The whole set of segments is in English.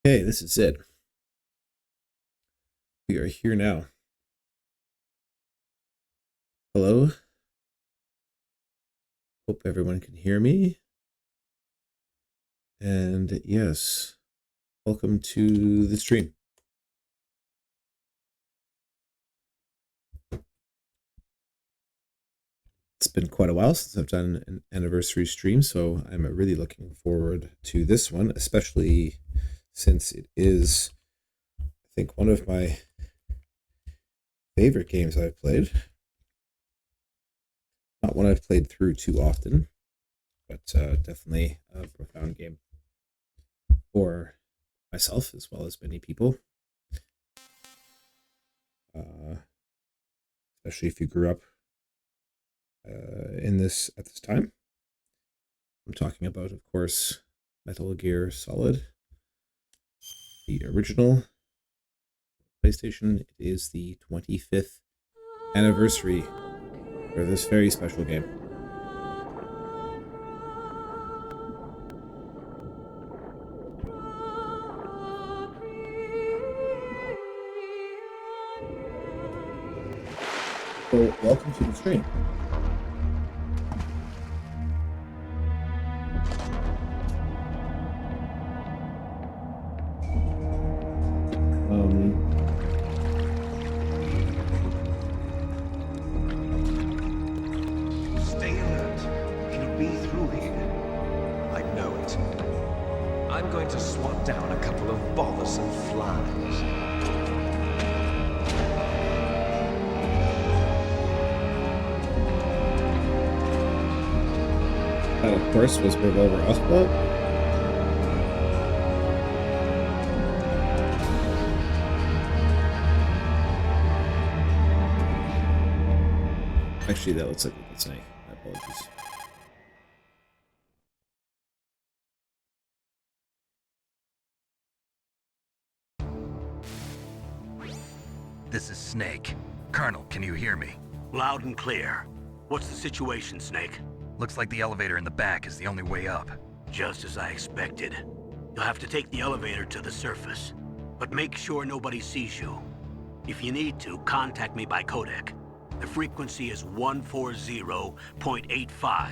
Hey, this is it. We are here now. Hello. Hope everyone can hear me. And yes, welcome to the stream. It's been quite a while since I've done an anniversary stream, so I'm really looking forward to this one, especially since it is, I think, one of my favorite games I've played. Not one I've played through too often, but definitely a profound game for myself as well as many people. Especially if you grew up in this at this time. I'm talking about, of course, Metal Gear Solid, the original PlayStation. It is the 25th anniversary for this very special game. So, welcome to the stream. Stay alert. He'll be through here. I know it. I'm going to swat down a couple of bothersome flies. That, of course, was Revolver Ocelot. Actually, that looks like a good snake. My apologies. This is Snake. Colonel, can you hear me? Loud and clear. What's the situation, Snake? Looks like the elevator in the back is the only way up. Just as I expected. You'll have to take the elevator to the surface. But make sure nobody sees you. If you need to, contact me by codec. The frequency is 140.85.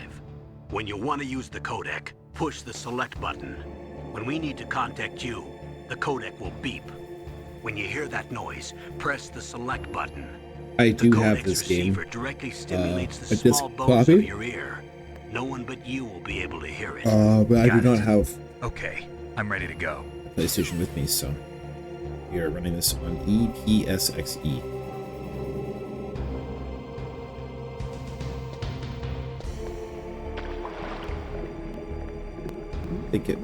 When you want to use the codec, push the select button. When we need to contact you, the codec will beep. When you hear that noise, press the select button. I do The have codec's this game. receiver directly stimulates the a disc small bones copy. of your ear. No one but you will be able to hear it. But I do Got not it. have Okay, I'm ready to go. a PlayStation with me, so we are running this on EPSXE. I think it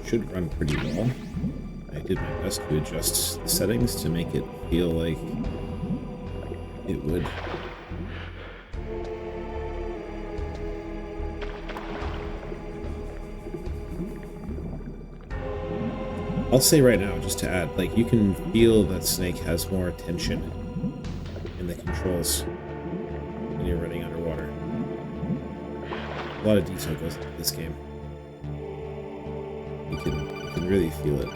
should run pretty well. I did my best to adjust the settings to make it feel like it would. I'll say right now, just to add, like, you can feel that Snake has more tension in the controls when you're running underwater. A lot of detail goes into this game. You can really feel it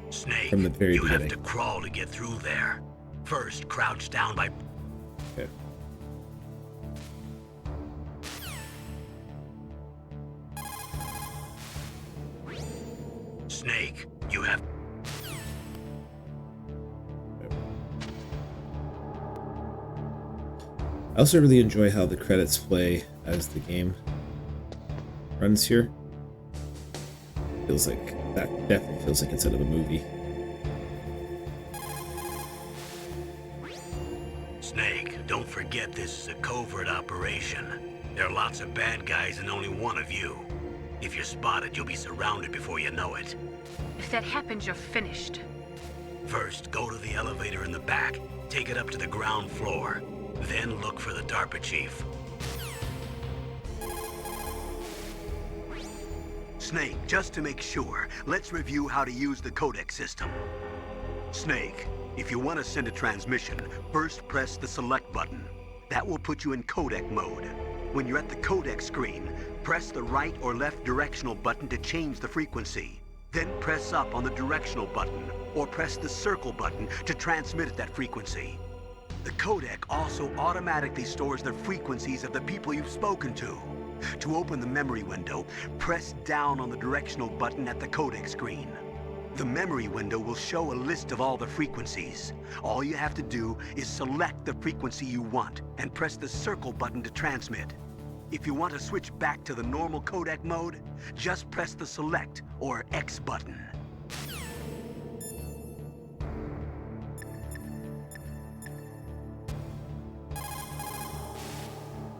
Snake, from the very you beginning. have to crawl to get through there. First, crouch down by... Okay. Snake, you have... I also really enjoy how the credits play as the game runs here. Feels like that definitely feels like it's out of a movie. Snake, don't forget this is a covert operation. There are lots of bad guys and only one of you. If you're spotted, you'll be surrounded before you know it. If that happens, you're finished. First, go to the elevator in the back. Take it up to the ground floor. Then look for the DARPA chief. Snake, just to make sure, let's review how to use the codec system. Snake, if you want to send a transmission, first press the select button. That will put you in codec mode. When you're at the codec screen, press the right or left directional button to change the frequency. Then press up on the directional button, or press the circle button to transmit at that frequency. The codec also automatically stores the frequencies of the people you've spoken to. To open the memory window, press down on the directional button at the codec screen. The memory window will show a list of all the frequencies. All you have to do is select the frequency you want and press the circle button to transmit. If you want to switch back to the normal codec mode, just press the select or X button.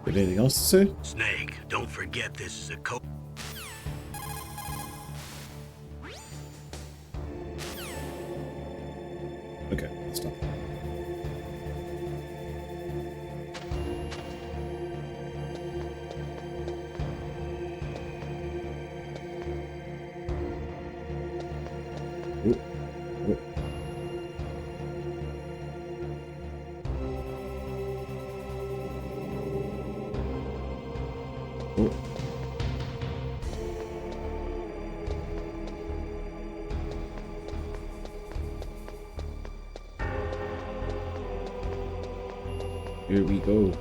Got anything else to say? Snake, don't forget this is a code. Okay, let's stop. Ooh, ooh. Ooh. Here we go.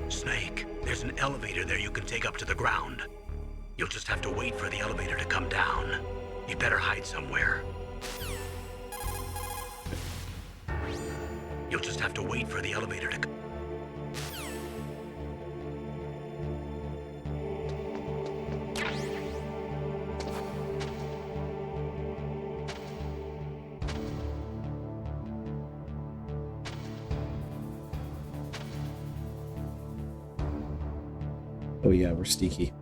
Snake, there's an elevator there you can take up to the ground. You'll just have to wait for the elevator to come down. You'd better hide somewhere. You'll just have to wait for the elevator to come. Oh yeah, we're sneaky.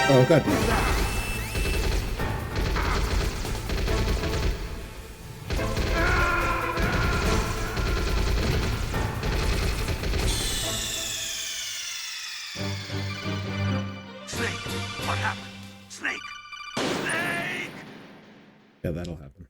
Oh god. Snake, what happened? Snake! Snake! Yeah, that'll happen.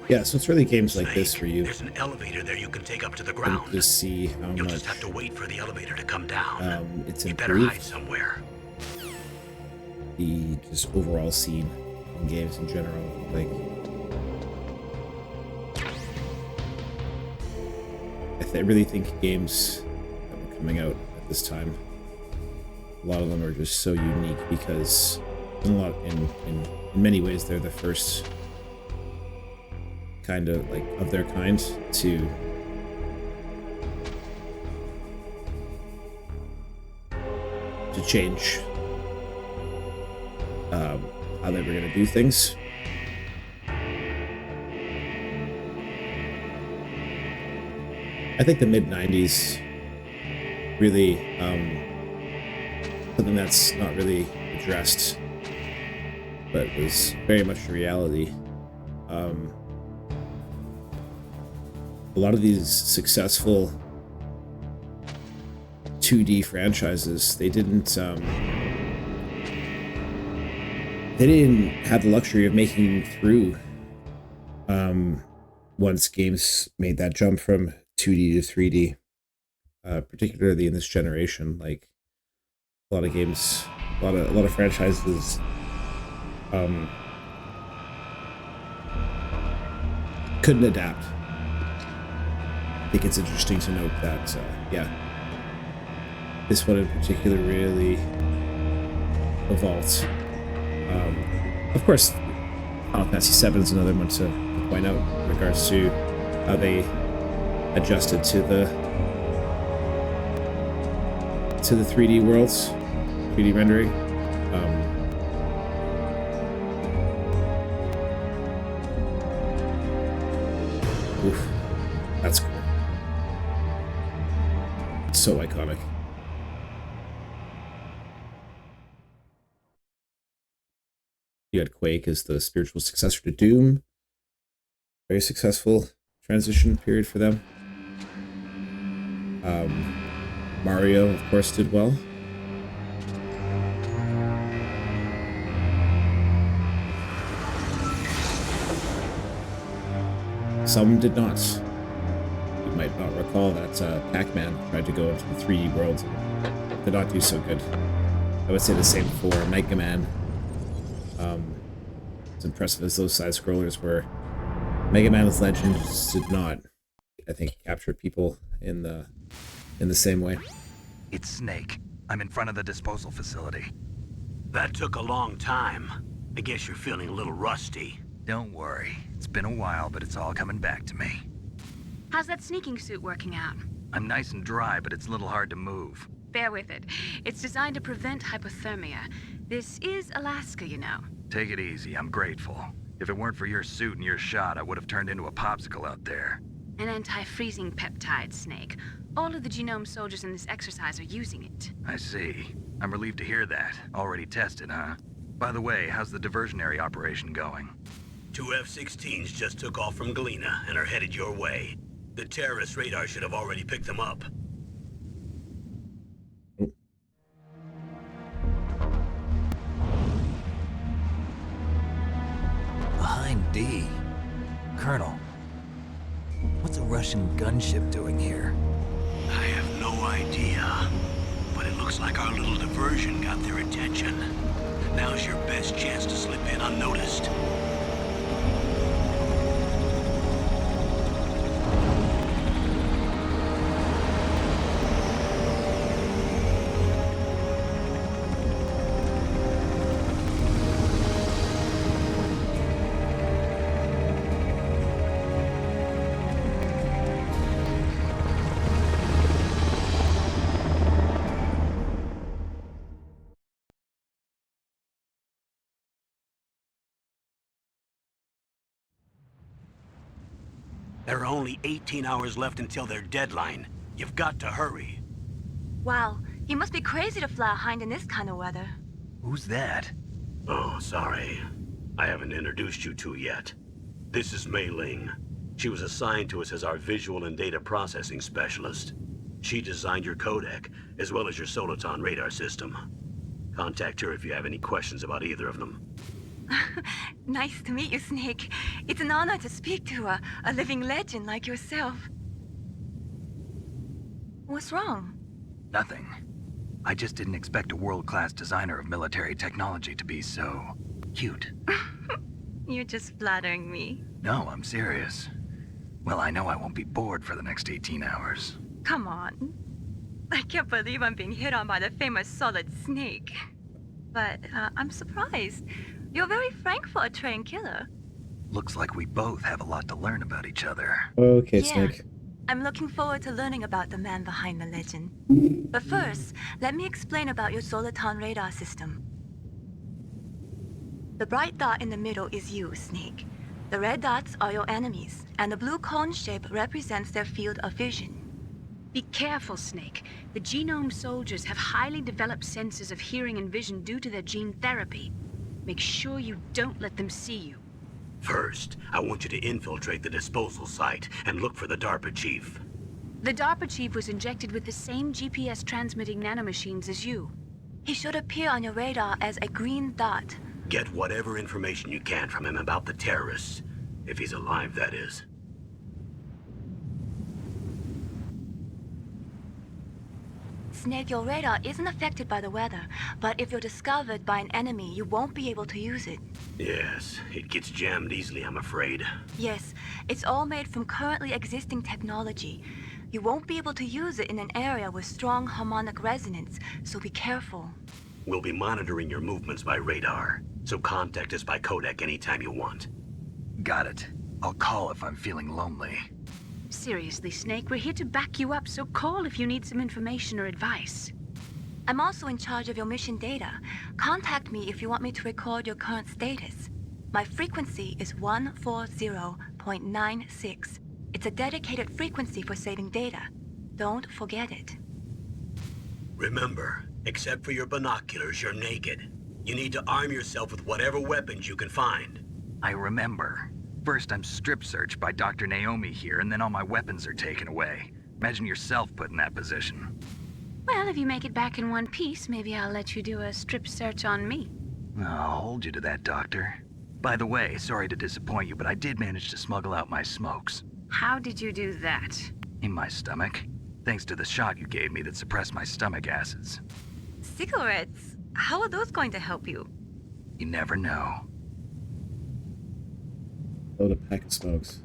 Yeah, so it's really games like this where you There's an elevator there you can take up to the can ground. just see how You'll much just have to wait for the elevator to come down. it's You better hide improved somewhere. the just overall scene in games in general. Like, I really think games that were coming out at this time, a lot of them are just so unique because in many ways they're the first kind of like of their kind to change how they were going to do things. I think the mid-90s really something that's not really addressed but was very much a reality. A lot of these successful 2D franchises, they didn't have the luxury of making through once games made that jump from 2D to 3D, particularly in this generation. Like, a lot of games A lot of franchises couldn't adapt. I think it's interesting to note that this one in particular really evolved. Of course, Final Fantasy VII is another one to point out in regards to how they adjusted to the 3D worlds, 3D rendering. Oof, that's cool. It's so iconic. You had Quake as the spiritual successor to Doom. Very successful transition period for them. Mario, of course, did well. Some did not. You might not recall that Pac-Man tried to go into the 3D world and did not do so good. I would say the same for Mega Man. As impressive as those side-scrollers were, Mega Man's Legends did not, I think, capture people in the same way. It's Snake. I'm in front of the disposal facility. That took a long time. I guess you're feeling a little rusty. Don't worry. It's been a while, but it's all coming back to me. How's that sneaking suit working out? I'm nice and dry, but it's a little hard to move. Bear with it. It's designed to prevent hypothermia. This is Alaska, you know. Take it easy. I'm grateful. If it weren't for your suit and your shot, I would have turned into a popsicle out there. An anti-freezing peptide, Snake. All of the genome soldiers in this exercise are using it. I see. I'm relieved to hear that. Already tested, huh? By the way, how's the diversionary operation going? 2 F-16s just took off from Galena and are headed your way. The terrorist radar should have already picked them up. Behind D. Colonel, what's a Russian gunship doing here? I have no idea, but it looks like our little diversion got their attention. Now's your best chance to slip in unnoticed. There are only 18 hours left until their deadline. You've got to hurry. Wow, you must be crazy to fly a hind in this kind of weather. Who's that? Oh, sorry. I haven't introduced you to yet. This is Mei Ling. She was assigned to us as our visual and data processing specialist. She designed your codec, as well as your Soliton radar system. Contact her if you have any questions about either of them. Nice to meet you, Snake. It's an honor to speak to a living legend like yourself. What's wrong? Nothing. I just didn't expect a world-class designer of military technology to be so cute. You're just flattering me. No, I'm serious. Well, I know I won't be bored for the next 18 hours. Come on. I can't believe I'm being hit on by the famous Solid Snake. But I'm surprised. You're very frank for a trained killer. Looks like we both have a lot to learn about each other. Okay, Yeah. Snake. I'm looking forward to learning about the man behind the legend. But first, let me explain about your Soliton radar system. The bright dot in the middle is you, Snake. The red dots are your enemies, and the blue cone shape represents their field of vision. Be careful, Snake. The genome soldiers have highly developed senses of hearing and vision due to their gene therapy. Make sure you don't let them see you. First, I want you to infiltrate the disposal site and look for the DARPA chief. The DARPA chief was injected with the same GPS transmitting nanomachines as you. He should appear on your radar as a green dot. Get whatever information you can from him about the terrorists. If he's alive, that is. Snake, your radar isn't affected by the weather, but if you're discovered by an enemy, you won't be able to use it. Yes, it gets jammed easily, I'm afraid. Yes, it's all made from currently existing technology. You won't be able to use it in an area with strong harmonic resonance, so be careful. We'll be monitoring your movements by radar, so contact us by codec anytime you want. Got it. I'll call if I'm feeling lonely. Seriously, Snake, we're here to back you up, so call if you need some information or advice. I'm also in charge of your mission data. Contact me if you want me to record your current status. My frequency is 140.96. It's a dedicated frequency for saving data. Don't forget it. Remember, except for your binoculars, you're naked. You need to arm yourself with whatever weapons you can find. I remember. First, I'm strip searched by Dr. Naomi here, and then all my weapons are taken away. Imagine yourself put in that position. Well, if you make it back in one piece, maybe I'll let you do a strip search on me. I'll hold you to that, Doctor. By the way, sorry to disappoint you, but I did manage to smuggle out my smokes. How did you do that? In my stomach. Thanks to the shot you gave me that suppressed my stomach acids. Cigarettes? How are those going to help you? You never know. Load a pack of smokes.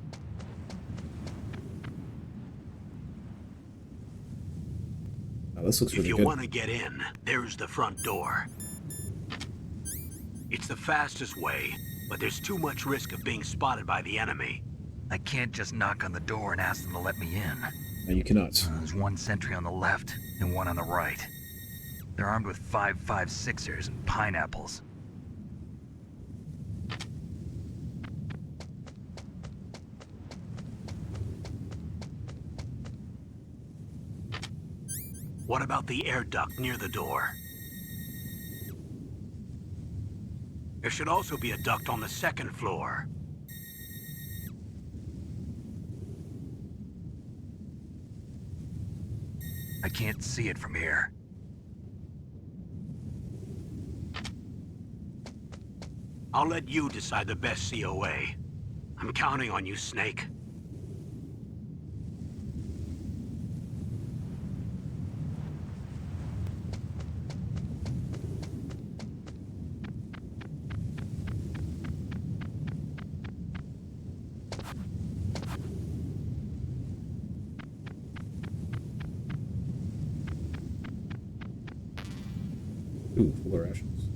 Wow, this looks If really you good. want to get in, there's the front door. It's the fastest way, but there's too much risk of being spotted by the enemy. I can't just knock on the door and ask them to let me in. No, you cannot. There's one sentry on the left and one on the right. They're armed with 5.56ers and pineapples. What about the air duct near the door? There should also be a duct on the second floor. I can't see it from here. I'll let you decide the best COA. I'm counting on you, Snake. Ooh, full of rations.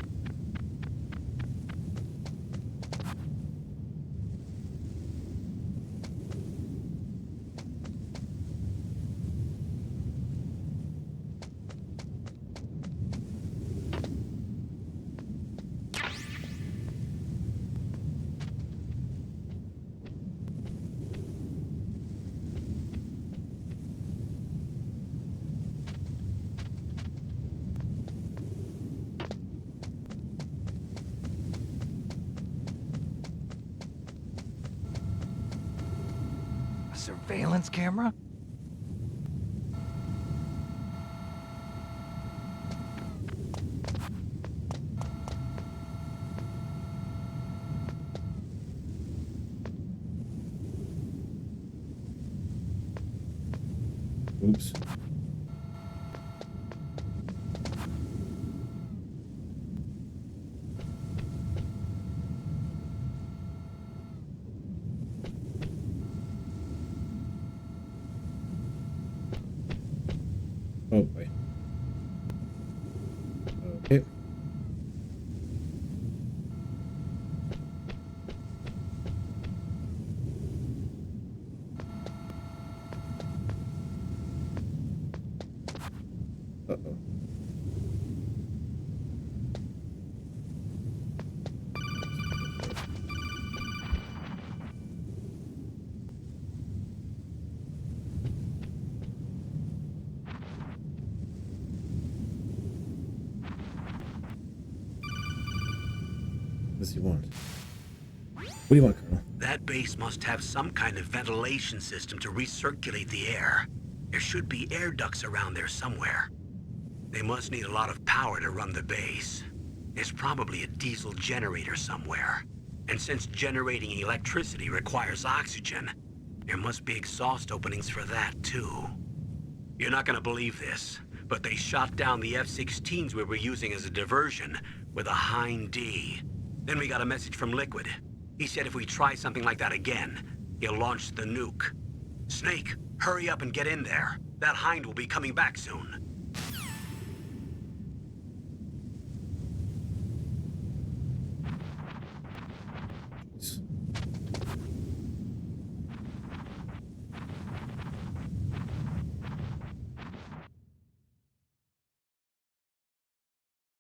A surveillance camera? Oops. Oh boy. Okay. Uh-oh. What does he want? What do you want, Colonel? That base must have some kind of ventilation system to recirculate the air. There should be air ducts around there somewhere. They must need a lot of power to run the base. There's probably a diesel generator somewhere. And since generating electricity requires oxygen, there must be exhaust openings for that too. You're not gonna believe this, but they shot down the F-16s we were using as a diversion with a Hind D. Then we got a message from Liquid. He said if we try something like that again, he'll launch the nuke. Snake, hurry up and get in there. That Hind will be coming back soon.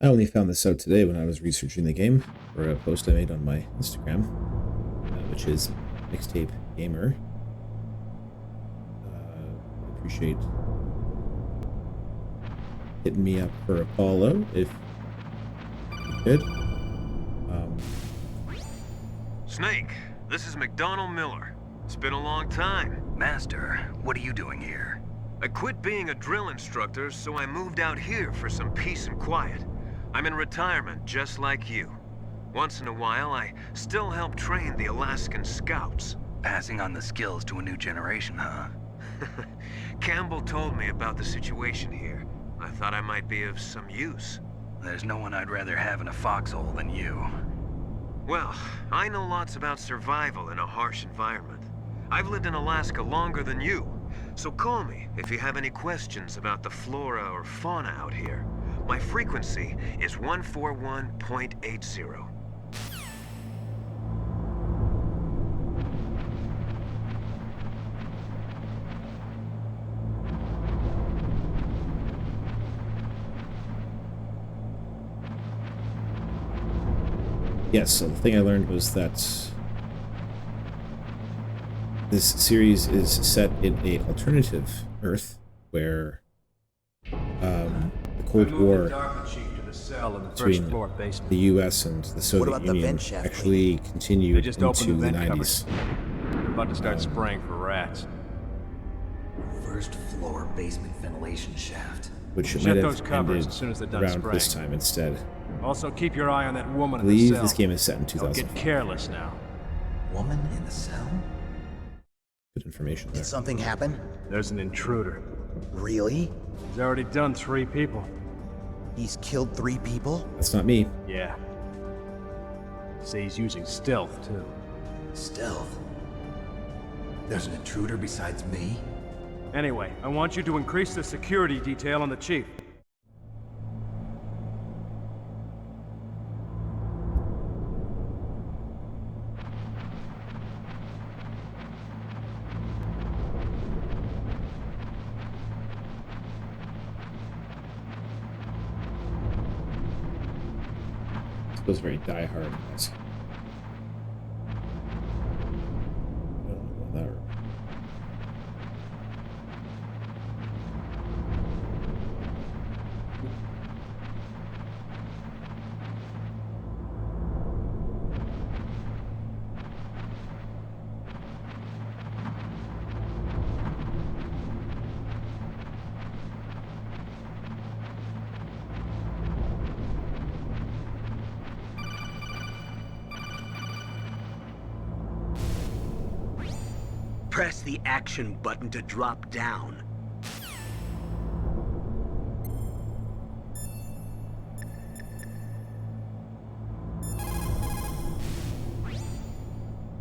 I only found this out today when I was researching the game for a post I made on my Instagram, which is Mixtape Gamer. Appreciate hitting me up for a follow if you could. Snake, this is McDonald Miller. It's been a long time. Master, what are you doing here? I quit being a drill instructor, so I moved out here for some peace and quiet. I'm in retirement, just like you. Once in a while, I still help train the Alaskan Scouts. Passing on the skills to a new generation, huh? Campbell told me about the situation here. I thought I might be of some use. There's no one I'd rather have in a foxhole than you. Well, I know lots about survival in a harsh environment. I've lived in Alaska longer than you, so call me if you have any questions about the flora or fauna out here. My frequency is 141.80. Yes, so the thing I learned was that this series is set in an alternative Earth where the Cold War between the US and the Soviet Union actually continued into the 90s. We're about to start spraying for rats. First floor basement ventilation shaft. Which Shut might those have covers ended as soon as they're done around this spraying. time instead. Also, keep your eye on that woman I in the believe cell. this game is set in Don't 2000. get careless now. Woman in the cell? Good information there. Did something happen? There's an intruder. Really? He's already done 3 people. He's killed 3 people? That's not me. Yeah. Say he's using stealth, too. Stealth? There's an intruder besides me? Anyway, I want you to increase the security detail on the chief. It was very die-hard. Yes. I don't know about that room. Press the action button to drop down.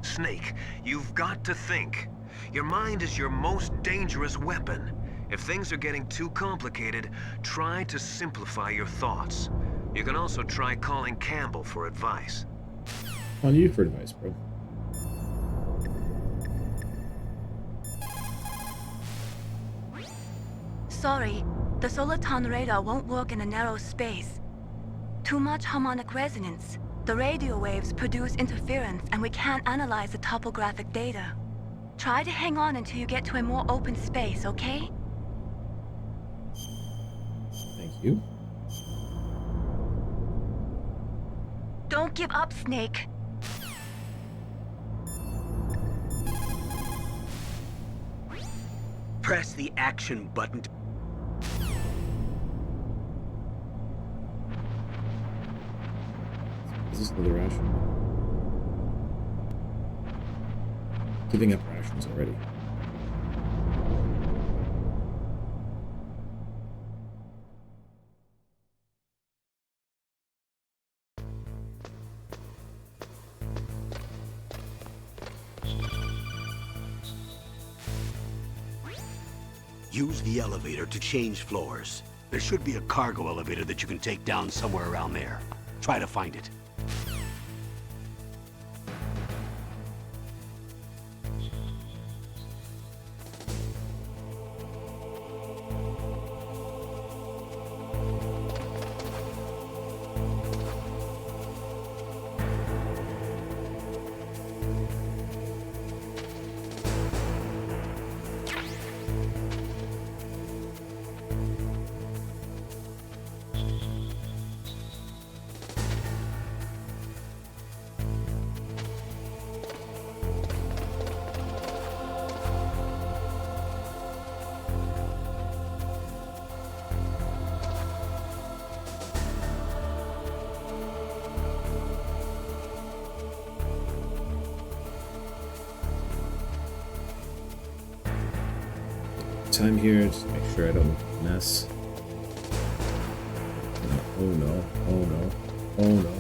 Snake, you've got to think. Your mind is your most dangerous weapon. If things are getting too complicated, try to simplify your thoughts. You can also try calling Campbell for advice. On you for advice, bro. Sorry, the Soliton radar won't work in a narrow space. Too much harmonic resonance. The radio waves produce interference, and we can't analyze the topographic data. Try to hang on until you get to a more open space, okay? Thank you. Don't give up, Snake. Press the action button to... Is this another ration? Giving up rations already. Use the elevator to change floors. There should be a cargo elevator that you can take down somewhere around there. Try to find it. Time here, just make sure I don't mess. Oh no, oh no, oh no.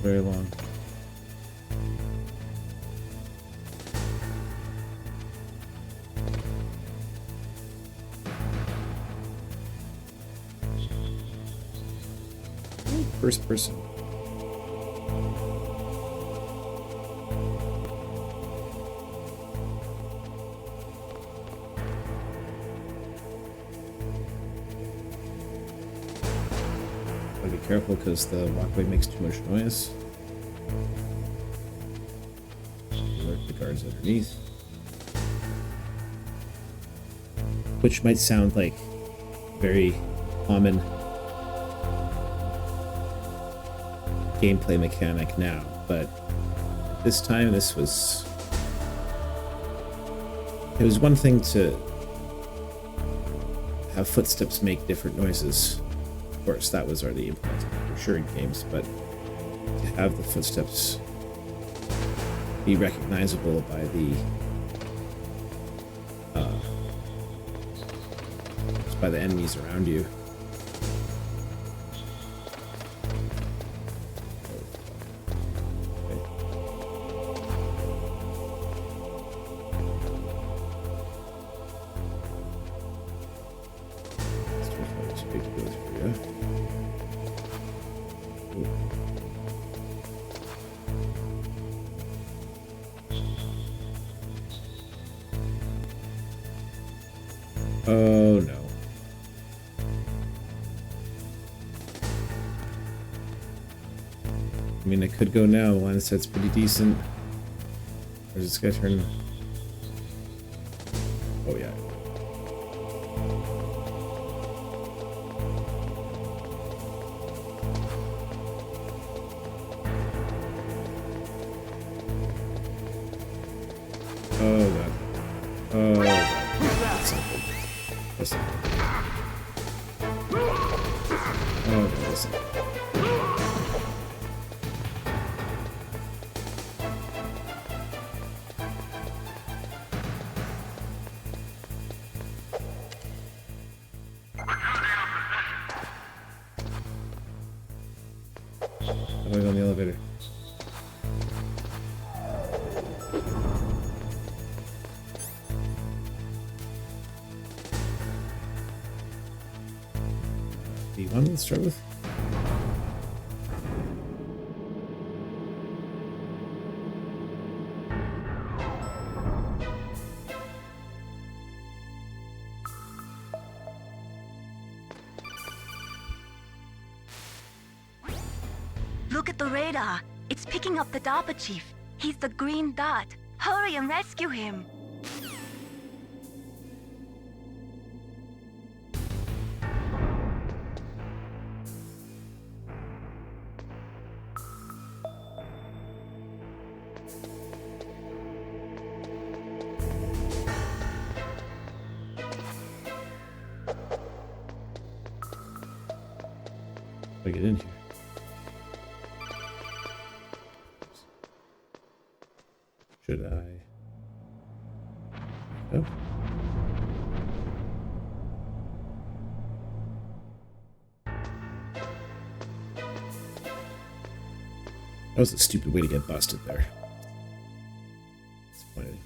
Very long. First person. Gotta be careful because the walkway makes too much noise. Alert the guards underneath. Which might sound like very common gameplay mechanic now, but this time it was one thing to have footsteps make different noises. Of course, that was already implemented for sure in games, but to have the footsteps be recognizable by the enemies around you. Oh no. I mean, I could go now. The line of sight's pretty decent. Or is this guy turning? Oh yeah. Oh god. Oh god. That's not good. That's not good. Oh god, that's not good. How do I go on the elevator? D1, let's start with. Look at the radar. It's picking up the DARPA chief. He's the green dot. Hurry and rescue him. I get in here. Should I? Oh. That was a stupid way to get busted there. Disappointed.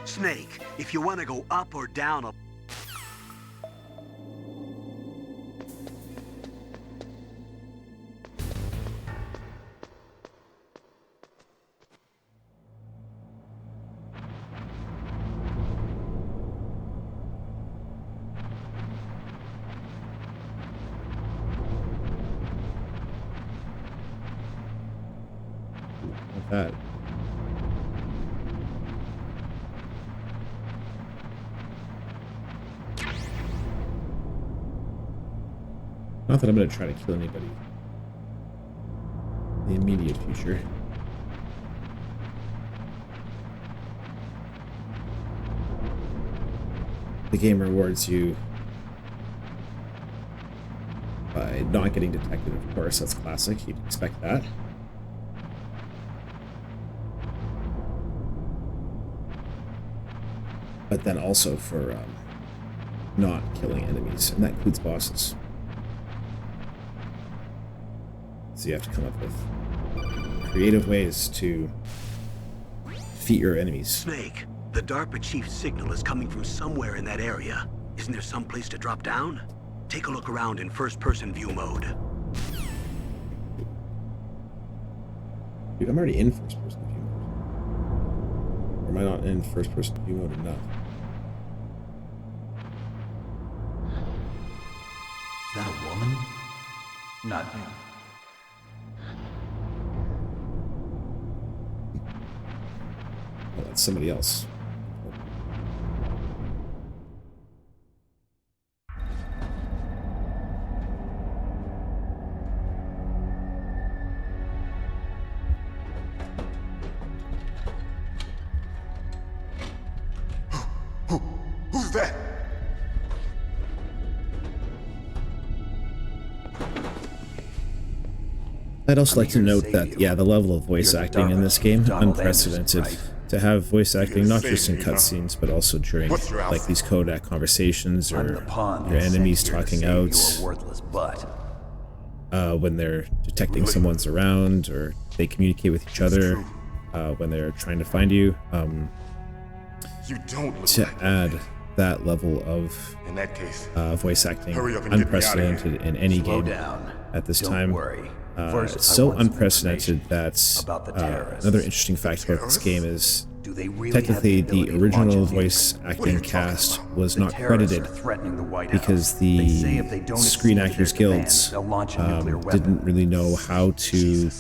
Snake, if you want to go up or down a... Like that. Not that I'm going to try to kill anybody in the immediate future. The game rewards you by not getting detected, of course. That's classic. You'd expect that. But then also for not killing enemies, and that includes bosses. So you have to come up with creative ways to defeat your enemies. Snake, the DARPA chief's signal is coming from somewhere in that area. Isn't there some place to drop down? Take a look around in first-person view mode. Dude, I'm already in first-person view mode. Or am I not in first-person view mode enough? Is that a woman? Not me. Well, that's somebody else. Who's that? I'd also like to note that, yeah, the level of voice acting in this game, unprecedented. To have voice acting not just in cutscenes, but also during like these Kodak conversations or your enemies talking out when they're detecting someone's around, or they communicate with each other when they're trying to find you. To add that level of voice acting, unprecedented in any game at this time. It's so unprecedented that another interesting fact about this game is technically the original voice acting cast was not credited because the Screen Actors Guilds didn't really know how to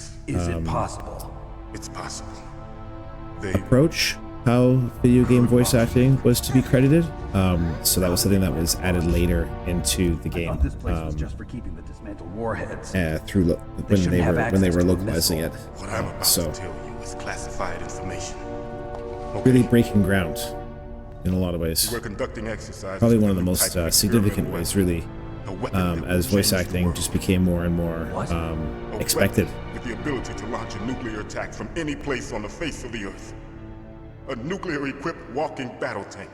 approach how video game voice acting was to be credited. So that was something that was added later into the game. Through when they were localizing it. So really breaking ground in a lot of ways. Probably one of the most significant ways, really, as voice acting just became more and more expected. With the ability to launch a nuclear attack from any place on the face of the Earth. A nuclear-equipped walking battle tank.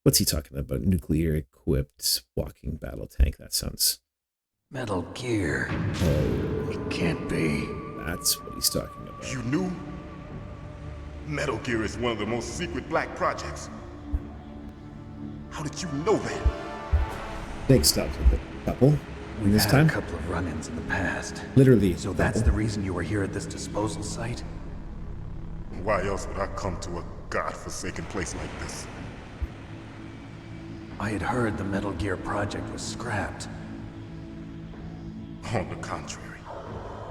What's he talking about? Nuclear-equipped walking battle tank? That sounds... Metal Gear. Oh. It can't be. That's what he's talking about. You knew? Metal Gear is one of the most secret black projects. How did you know that? Snake stopped with a couple. We've this had time? a couple of run-ins in the past. Literally. So that's the reason you were here at this disposal site? Why else would I come to a godforsaken place like this? I had heard the Metal Gear project was scrapped. On the contrary,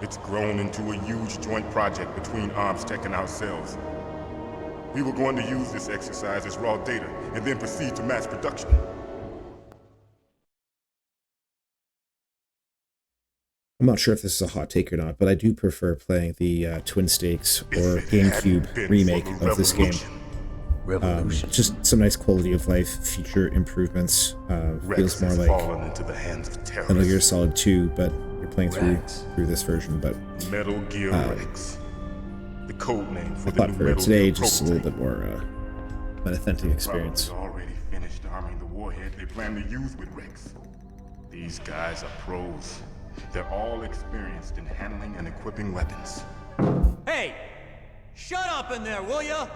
it's grown into a huge joint project between ArmsTech and ourselves. We were going to use this exercise as raw data and then proceed to mass production. I'm not sure if this is a hot take or not, but I do prefer playing the Twin Stakes or GameCube remake of this game. Revolution. Just some nice quality of life feature improvements. Rex Feels more has like fallen into the hands of Metal Gear terrorists. Solid 2, but you're playing through this version. But Metal Gear Rex. The code name for I the thought new for Metal today, Gear just a little prototype. bit more an authentic experience. Probably already finished arming the warhead they plan to use with Rex. These guys are pros. They're all experienced in handling and equipping weapons. Hey! Shut up in there, will ya?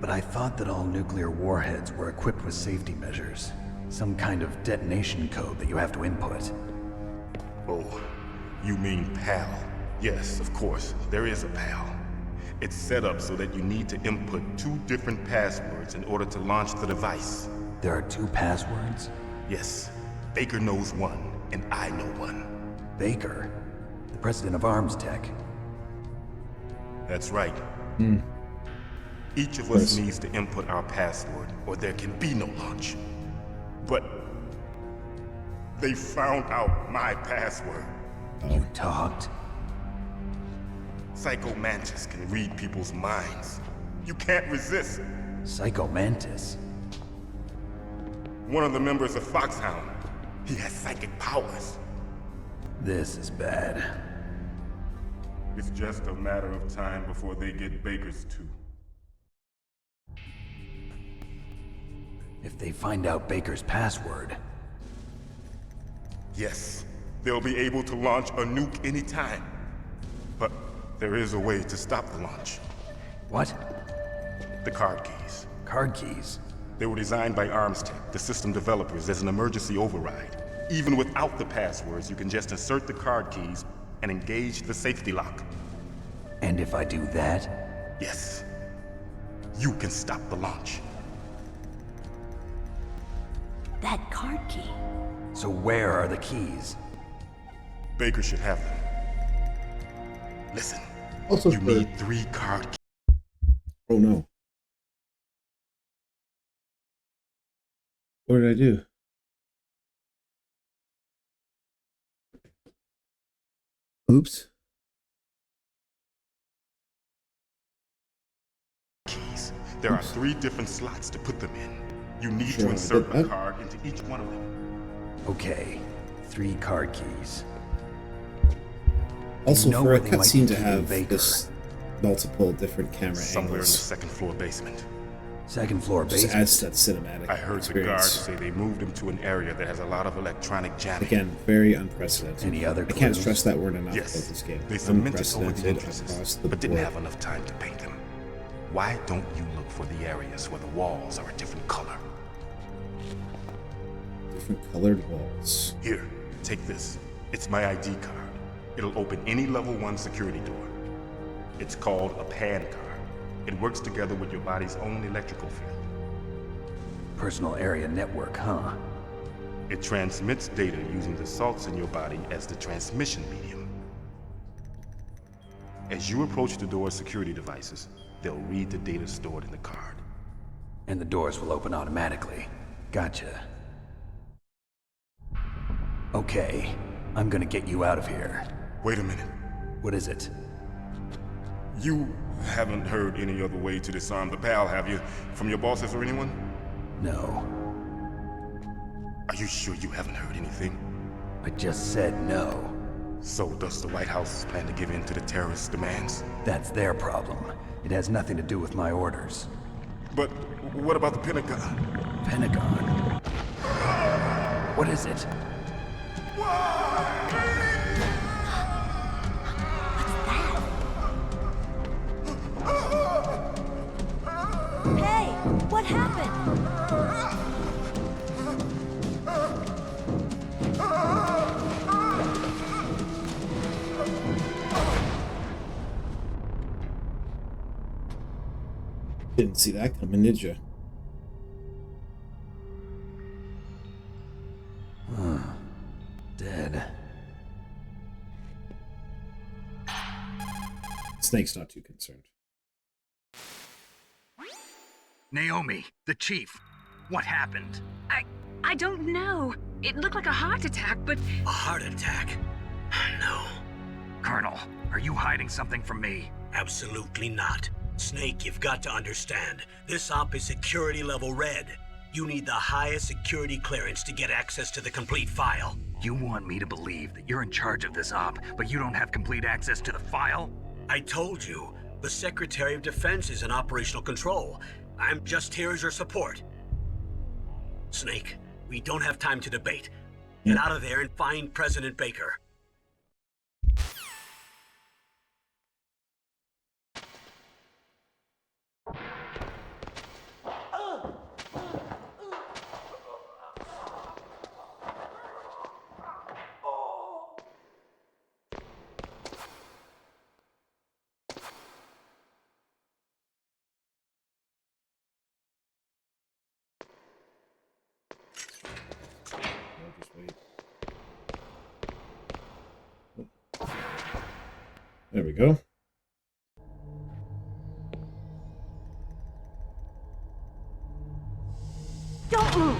But I thought that all nuclear warheads were equipped with safety measures. Some kind of detonation code that you have to input. Oh, you mean PAL? Yes, of course, there is a PAL. It's set up so that you need to input 2 different passwords in order to launch the device. There are 2 passwords? Yes, Baker knows one, and I know one. Baker? The president of Arms Tech. That's right. Each of us needs to input our password, or there can be no launch. But they found out my password. You talked? Psycho Mantis can read people's minds. You can't resist. Psycho Mantis? One of the members of Foxhound. He has psychic powers. This is bad. It's just a matter of time before they get Baker's too. If they find out Baker's password... Yes, they'll be able to launch a nuke anytime. But there is a way to stop the launch. What? The card keys. Card keys? They were designed by Arms Tech, the system developers, as an emergency override. Even without the passwords, you can just insert the card keys and engage the safety lock. And if I do that? Yes. You can stop the launch. That card key. So where are the keys? Baker should have them. Listen, Also, you need 3 card keys. Oh no. What did I do? Oops. Keys. There are 3 different slots to put them in. You need Sure, to I insert did a that. card into each one of them. Okay, 3 card keys. Also, You know for where a they might cutscene be to keeping have Baker. this multiple different camera Somewhere in the angles 2nd floor basement. Second floor just basement. adds to that cinematic I heard the guards experience. say they moved him to an area that has a lot of electronic jamming. Again, very unprecedented. Any other I can't clues? stress that word enough Yes, about this game. they cemented over the Unprecedented entrances, across the but didn't board. have enough time to paint them. Why don't you look for the areas where the walls are a different color? Different colored walls. Here, take this. It's my ID card. It'll open any level 1 security door. It's called a PAN card. It works together with your body's own electrical field. Personal area network, huh? It transmits data using the salts in your body as the transmission medium. As you approach the door's security devices, they'll read the data stored in the card. And the doors will open automatically. Gotcha. Okay, I'm gonna get you out of here. Wait a minute. What is it? You haven't heard any other way to disarm the PAL, have you? From your bosses or anyone? No. Are you sure you haven't heard anything? I just said no. So does the White House plan to give in to the terrorists' demands? That's their problem. It has nothing to do with my orders. But what about the Pentagon? Pentagon? What is it? Hey, what happened? Didn't see that coming, did you? Dead. Snake's not too concerned. Naomi, the chief. What happened? I don't know. It looked like a heart attack, but... A heart attack? No. Colonel, are you hiding something from me? Absolutely not. Snake, you've got to understand. This op is security level red. You need the highest security clearance to get access to the complete file. You want me to believe that you're in charge of this op, but you don't have complete access to the file? I told you, the Secretary of Defense is in operational control. I'm just here as your support. Snake, we don't have time to debate. Get out of there and find President Baker. Just wait. There we go. Don't move!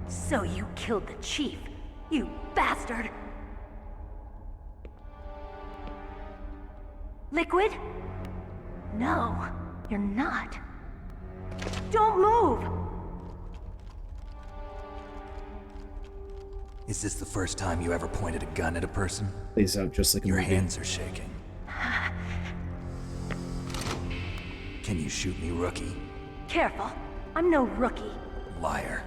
So you killed the chief, you bastard! Liquid? No, you're not. Don't move! Is this the first time you ever pointed a gun at a person? Plays out just like a Your movie. hands are shaking. Can you shoot me, rookie? Careful, I'm no rookie. Liar.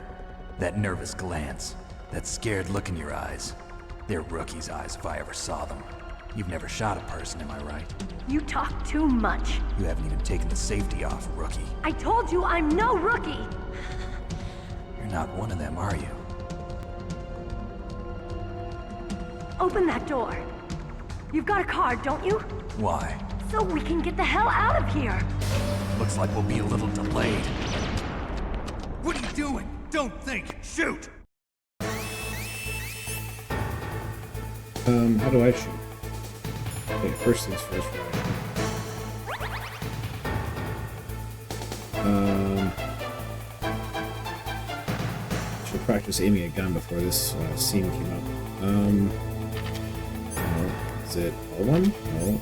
That nervous glance, that scared look in your eyes. They're rookie's eyes if I ever saw them. You've never shot a person, am I right? You talk too much. You haven't even taken the safety off, rookie. I told you I'm no rookie! You're not one of them, are you? Open that door. You've got a card, don't you? Why? So we can get the hell out of here! Looks like we'll be a little delayed. What are you doing? Don't think! Shoot! How do I shoot? Okay, first things first, right? Should practice aiming a gun before this scene came up. No. Is it L1? No.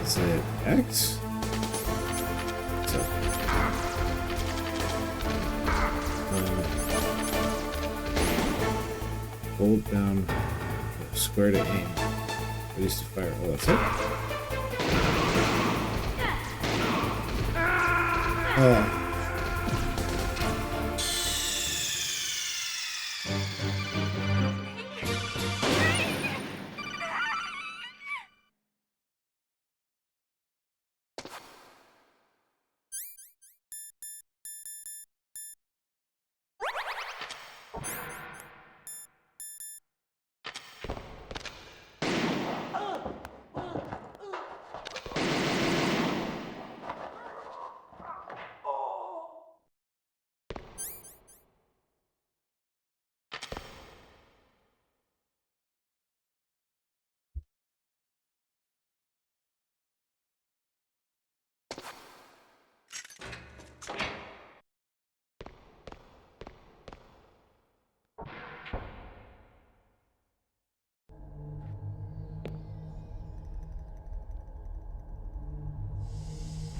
Is it X? So. Hold down square to aim. Release to fire. Oh, that's it? Oh.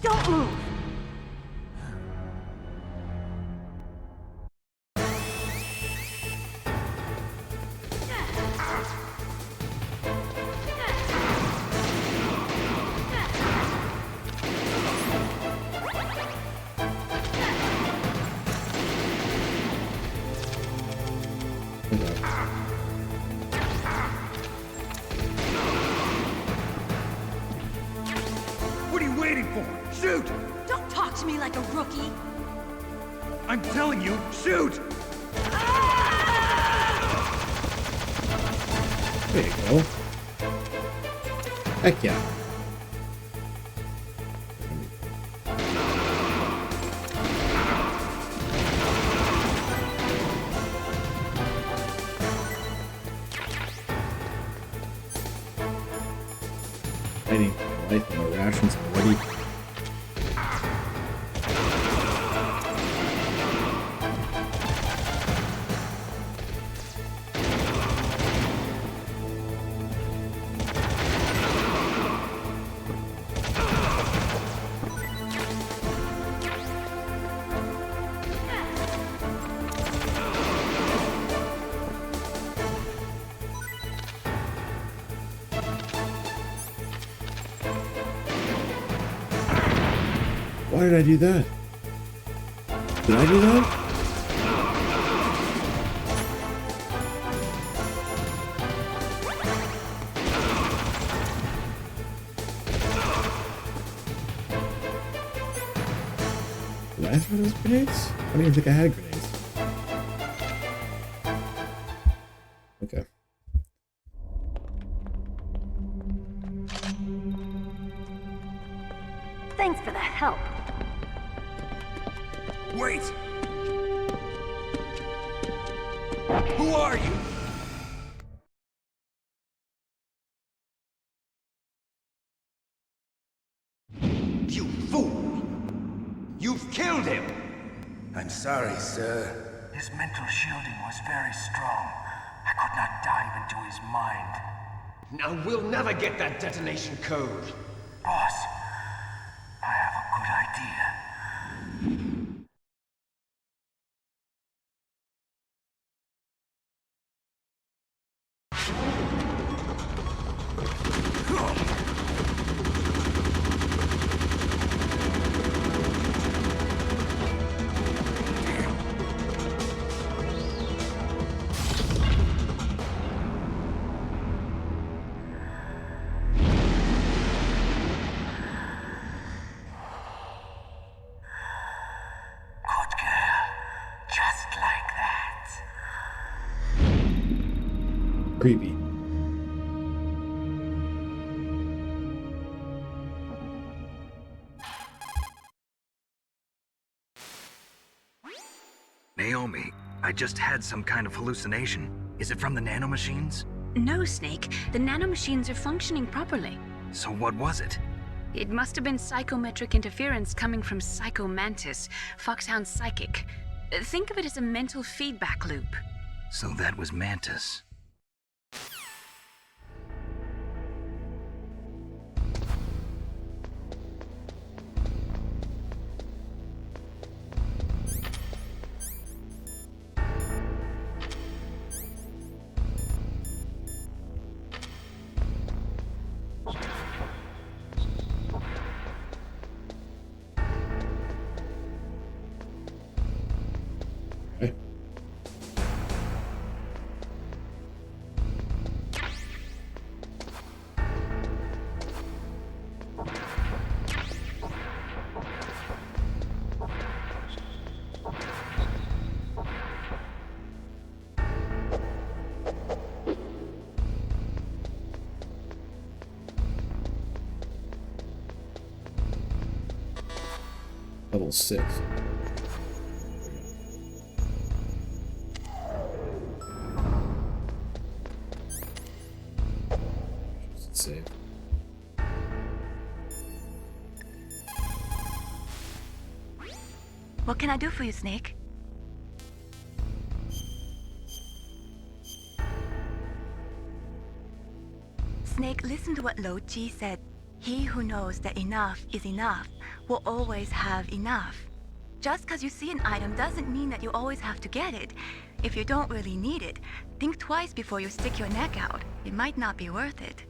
Don't move! What are you waiting for? Shoot! Don't talk to me like a rookie! I'm telling you, shoot! There you go. Heck yeah. Fighting for my life and my rations already. Why did I do that? Did I do that? Did I throw those grenades? I don't even think I had grenades. Okay. Thanks for the help. Wait! Who are you? You fool! You've killed him! I'm sorry, sir. His mental shielding was very strong. I could not dive into his mind. Now we'll never get that detonation code. Boss, I have a good idea. Creepy. Naomi, I just had some kind of hallucination. Is it from the nanomachines? No, Snake. The nanomachines are functioning properly. So what was it? It must have been psychometric interference coming from Psycho Mantis, Foxhound's psychic. Think of it as a mental feedback loop. So that was Mantis. Level 6. Save. What can I do for you, Snake? Snake, listen to what Lo Ji said. He who knows that enough is enough will always have enough. Just because you see an item doesn't mean that you always have to get it. If you don't really need it, think twice before you stick your neck out. It might not be worth it.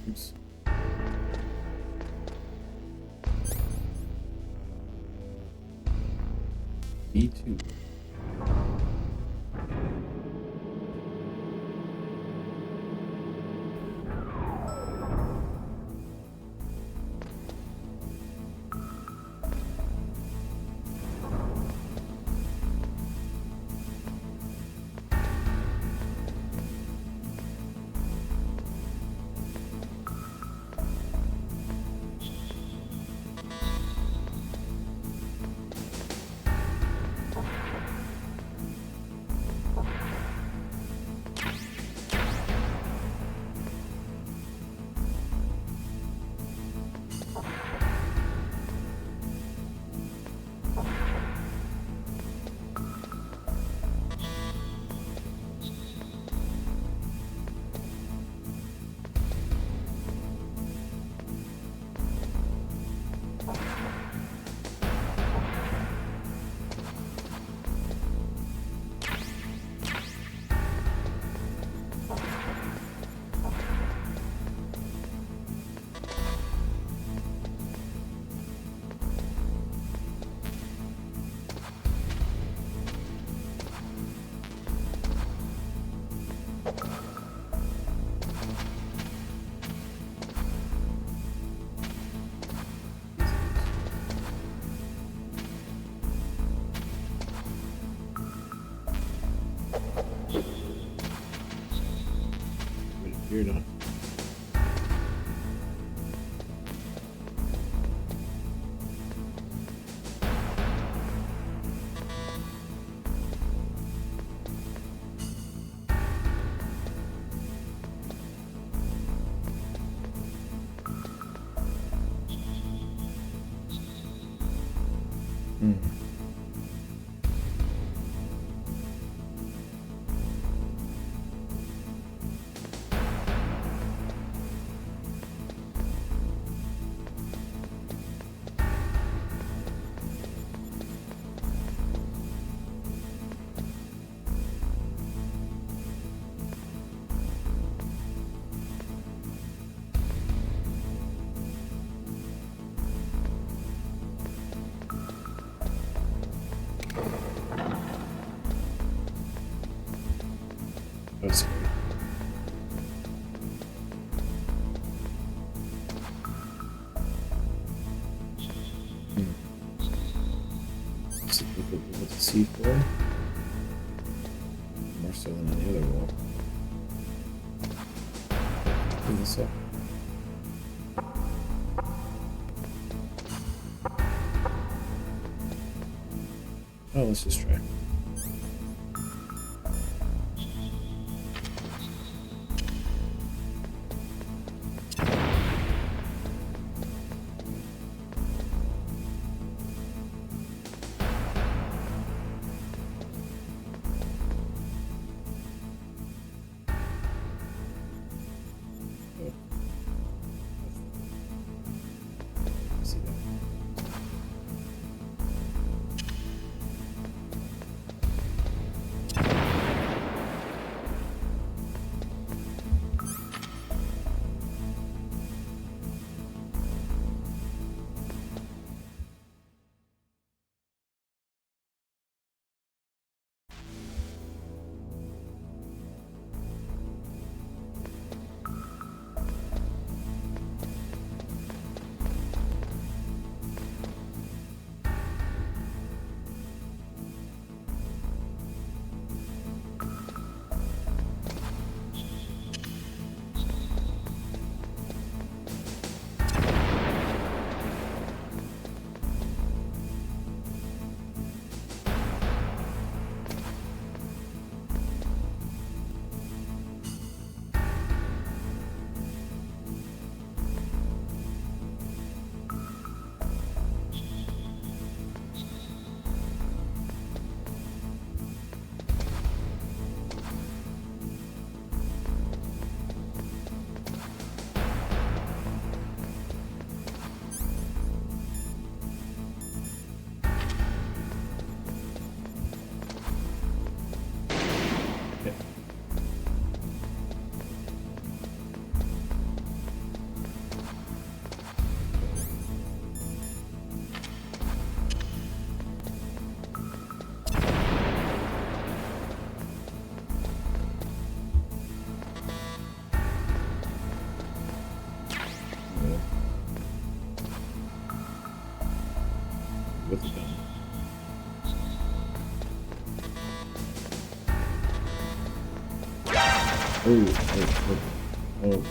Oops. B2. You're not. That's great. See if we could go to C4. More so than any other wall. Do this up. Oh, let's just try. See that. With the gun. Oh.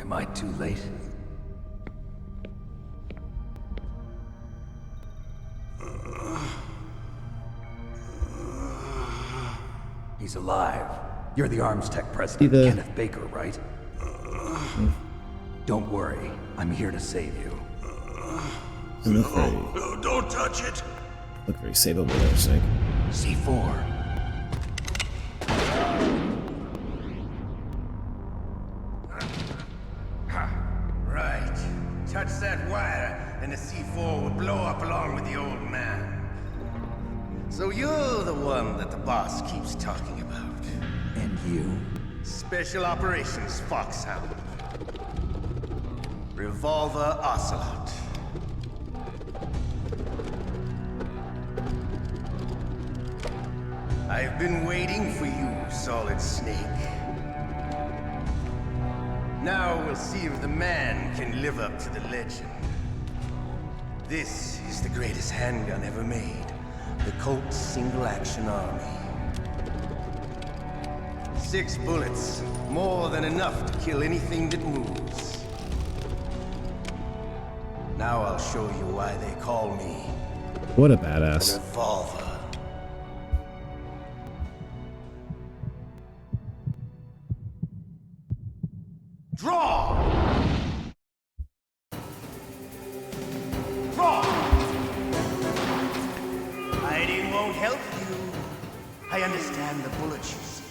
Am I too late? He's alive. You're the Arms Tech president, Kenneth Baker, right? Don't worry. I'm here to save you. No, don't touch it! Look very savable there, Snake. C4. Right. Touch that wire, and the C4 will blow up along with the old man. So you're the one that the boss keeps talking about. And you? Special Operations Foxhound. Revolver Ocelot. I've been waiting for you, Solid Snake. Now we'll see if the man can live up to the legend. This is the greatest handgun ever made. The Colt Single Action Army. 6 bullets, more than enough to kill anything that moves. Now I'll show you why they call me What a badass. Revolver. Draw! Draw! Hiding won't help you. I understand the bullets you see.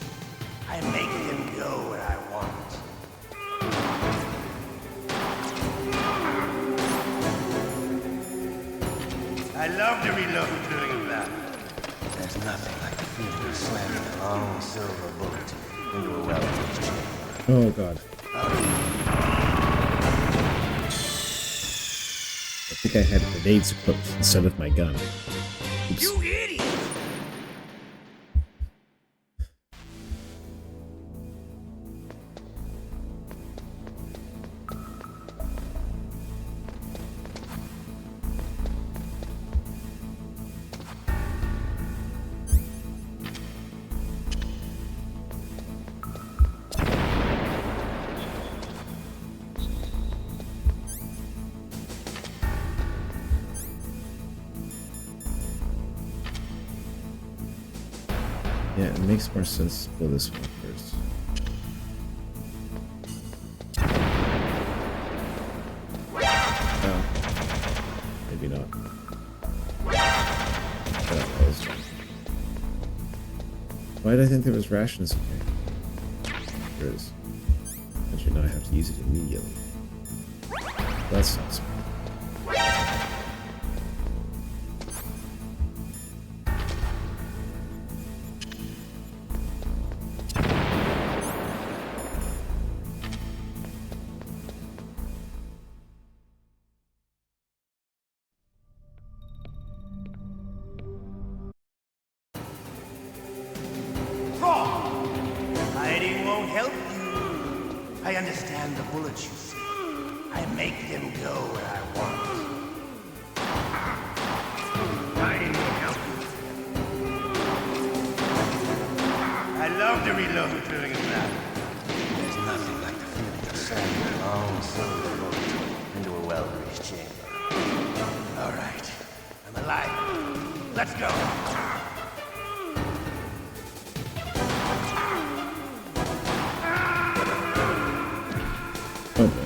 I make them go where I want. I love to reload during a battle. There's nothing like the feeling of slamming a long silver bullet into a well-placed chamber. Oh god. I think I had grenades equipped instead of my gun. Oops. You idiot! Yeah, it makes more sense to pull this one first. Oh. Maybe not. Why did I think there was rations in here? There is. Actually, now I have to use it immediately. That sucks. Hiding won't help you. I understand the bullets you see. I make them go where I want. Hiding won't help you. I love to reload during a battle. There's nothing like the feeling of slamming a long silver bullet into a well-greased chamber. All right, I'm alive. Let's go. Oh boy.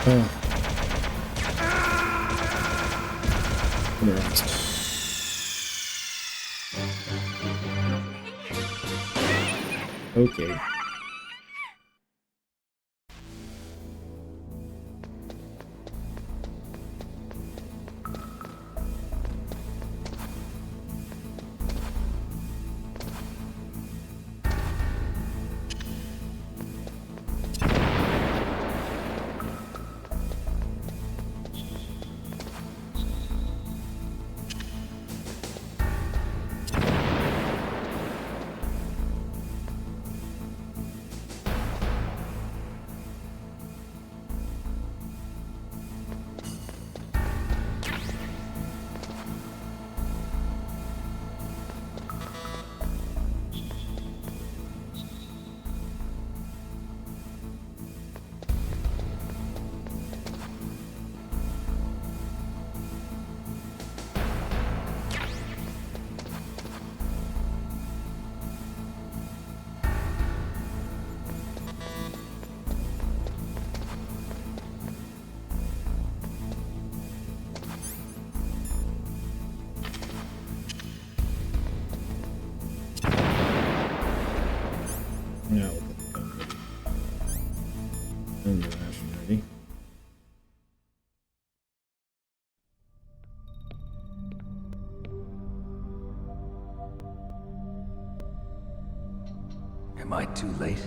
Oh. Come around. Okay. Now we'll get the gun ready. And the ration ready. Am I too late?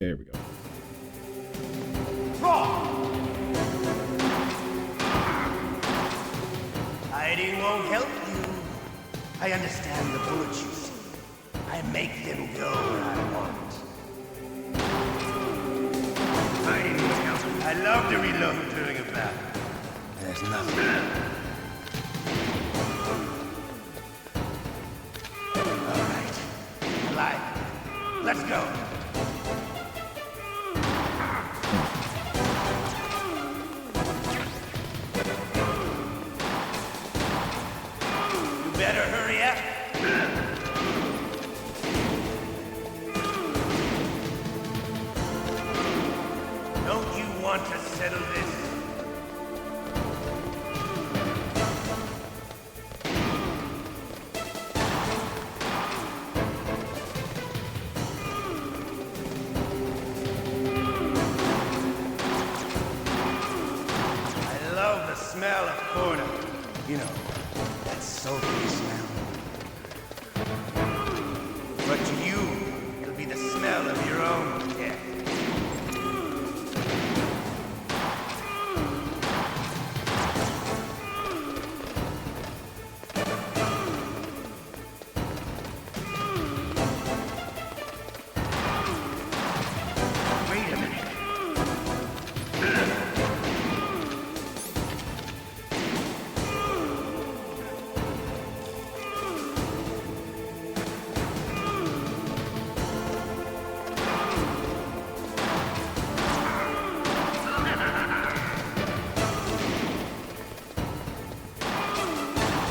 There we go. Hiding won't help you. I understand the bullets you see. I make them go where I want. Hiding won't help you. I love to reload during a battle. There's nothing. All right. Live. Let's go. Better hurry up. Don't you want to settle this? I love the smell of Porter. You know, that sultry smell. But to you, it'll be the smell of your own death. Wait a minute.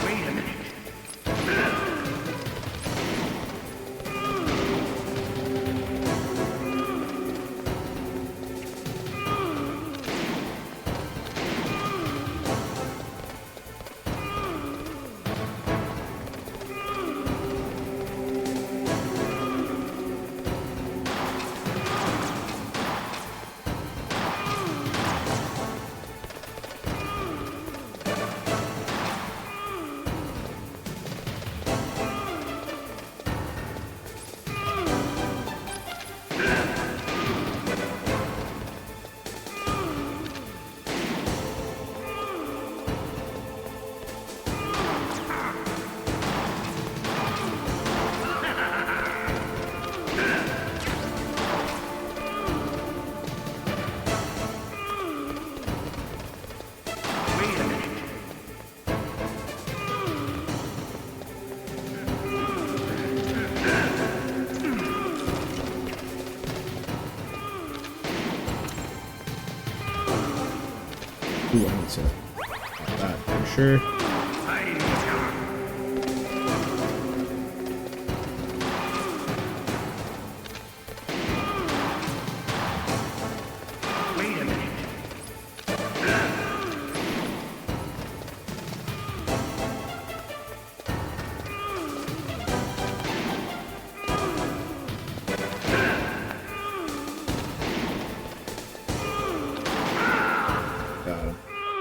Wait a minute. Wait a minute. Ooh, I need to. That for sure. Hiding Wait a minute. Got him.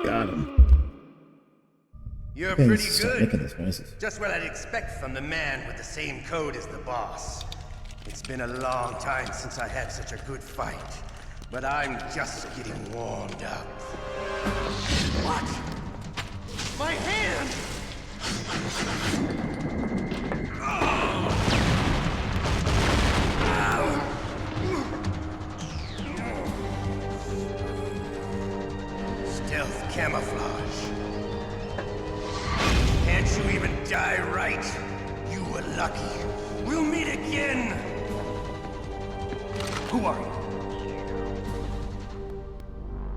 Got him. You're Things pretty stop good. making those noises. Just what I'd expect from the man with the same code as the boss. It's been a long time since I had such a good fight, but I'm just getting warmed up. What? My hand! Stealth camouflage. Can't you even die right? You were lucky. We'll meet again! Who are you?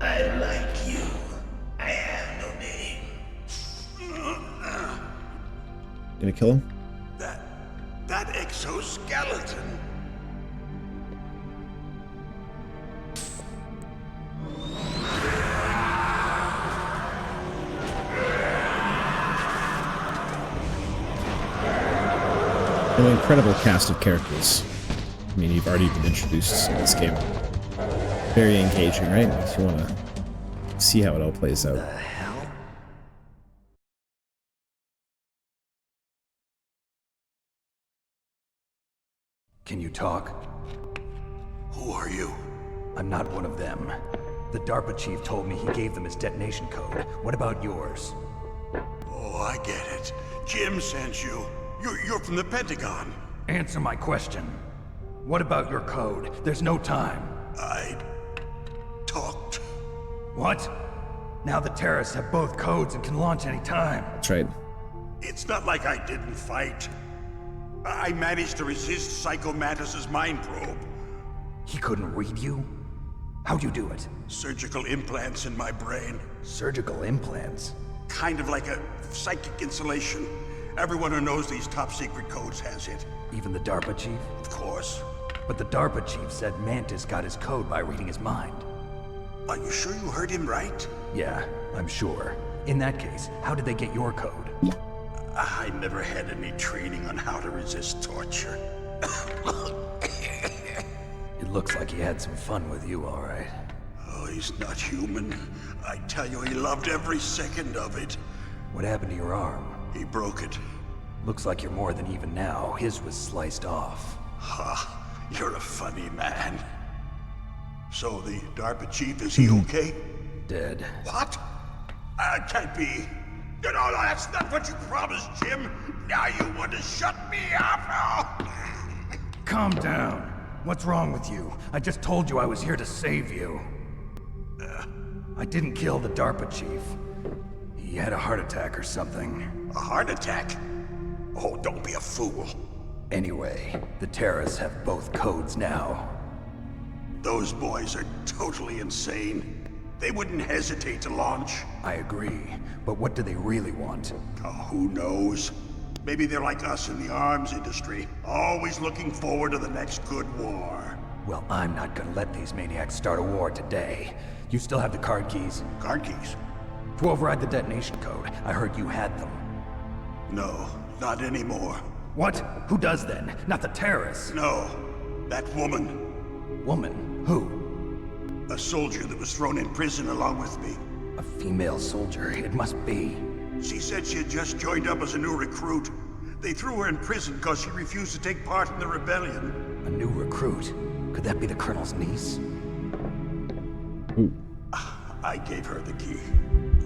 I like you. I have no name. Gonna kill him? That exoskeleton. An incredible cast of characters. I mean, you've already been introduced in this game. Very engaging, right? If you want to see how it all plays out. Can you talk? Who are you? I'm not one of them. The DARPA chief told me he gave them his detonation code. What about yours? Oh, I get it. Jim sent you. You're from the Pentagon. Answer my question. What about your code? There's no time. I talked. What? Now the terrorists have both codes and can launch any time. That's right. It's not like I didn't fight. I managed to resist Psycho Mantis's mind probe. He couldn't read you? How'd you do it? Surgical implants in my brain. Surgical implants? Kind of like a psychic insulation. Everyone who knows these top secret codes has it. Even the DARPA chief? Of course. But the DARPA chief said Mantis got his code by reading his mind. Are you sure you heard him right? Yeah, I'm sure. In that case, how did they get your code? I never had any training on how to resist torture. It looks like he had some fun with you, all right. Oh, he's not human. I tell you, he loved every second of it. What happened to your arm? He broke it. Looks like you're more than even now. His was sliced off. Ha, you're a funny man. So the DARPA chief, is he okay? Dead. What? Can't be. No, that's not what you promised, Jim. Now you want to shut me up? Calm down. What's wrong with you? I just told you I was here to save you. I didn't kill the DARPA chief. He had a heart attack or something. A heart attack? Oh, don't be a fool. Anyway, the terrorists have both codes now. Those boys are totally insane. They wouldn't hesitate to launch. I agree, but what do they really want? Oh, who knows? Maybe they're like us in the arms industry, always looking forward to the next good war. Well, I'm not gonna let these maniacs start a war today. You still have the card keys? Card keys? To override the detonation code. I heard you had them. No, not anymore. What? Who does then? Not the terrorists? No, that woman. Woman? Who? A soldier that was thrown in prison along with me. A female soldier, it must be. She said she had just joined up as a new recruit. They threw her in prison because she refused to take part in the rebellion. A new recruit? Could that be the Colonel's niece? Ooh. I gave her the key.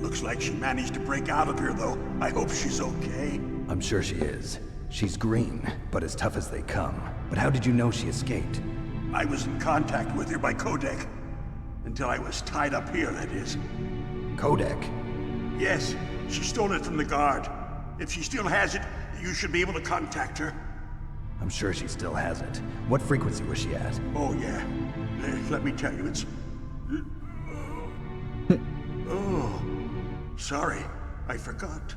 Looks like she managed to break out of here, though. I hope she's okay. I'm sure she is. She's green, but as tough as they come. But how did you know she escaped? I was in contact with her by codec. Until I was tied up here, that is. Codec? Yes, she stole it from the guard. If she still has it, you should be able to contact her. I'm sure she still has it. What frequency was she at? Oh, yeah. Let me tell you, it's... Oh, sorry. I forgot.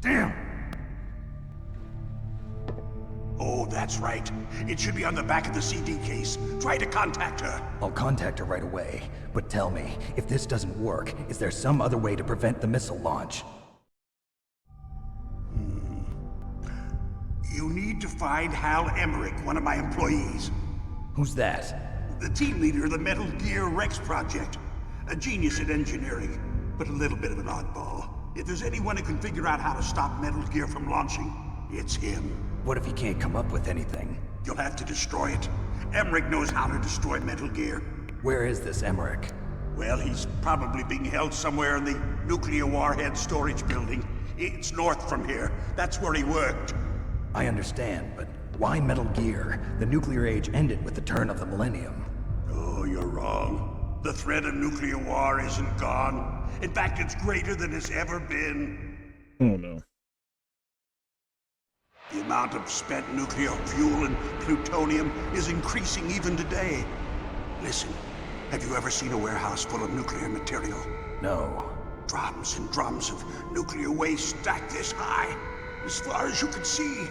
Damn! Oh, that's right. It should be on the back of the CD case. Try to contact her. I'll contact her right away. But tell me, if this doesn't work, is there some other way to prevent the missile launch? You need to find Hal Emmerich, one of my employees. Who's that? The team leader of the Metal Gear Rex project. A genius at engineering, but a little bit of an oddball. If there's anyone who can figure out how to stop Metal Gear from launching, it's him. What if he can't come up with anything? You'll have to destroy it. Emmerich knows how to destroy Metal Gear. Where is this Emmerich? Well, he's probably being held somewhere in the nuclear warhead storage building. It's north from here. That's where he worked. I understand, but why Metal Gear? The nuclear age ended with the turn of the millennium. Oh, you're wrong. The threat of nuclear war isn't gone. In fact, it's greater than it's ever been. Oh, no. The amount of spent nuclear fuel and plutonium is increasing even today. Listen, have you ever seen a warehouse full of nuclear material? No. Drums and drums of nuclear waste stacked this high, as far as you can see,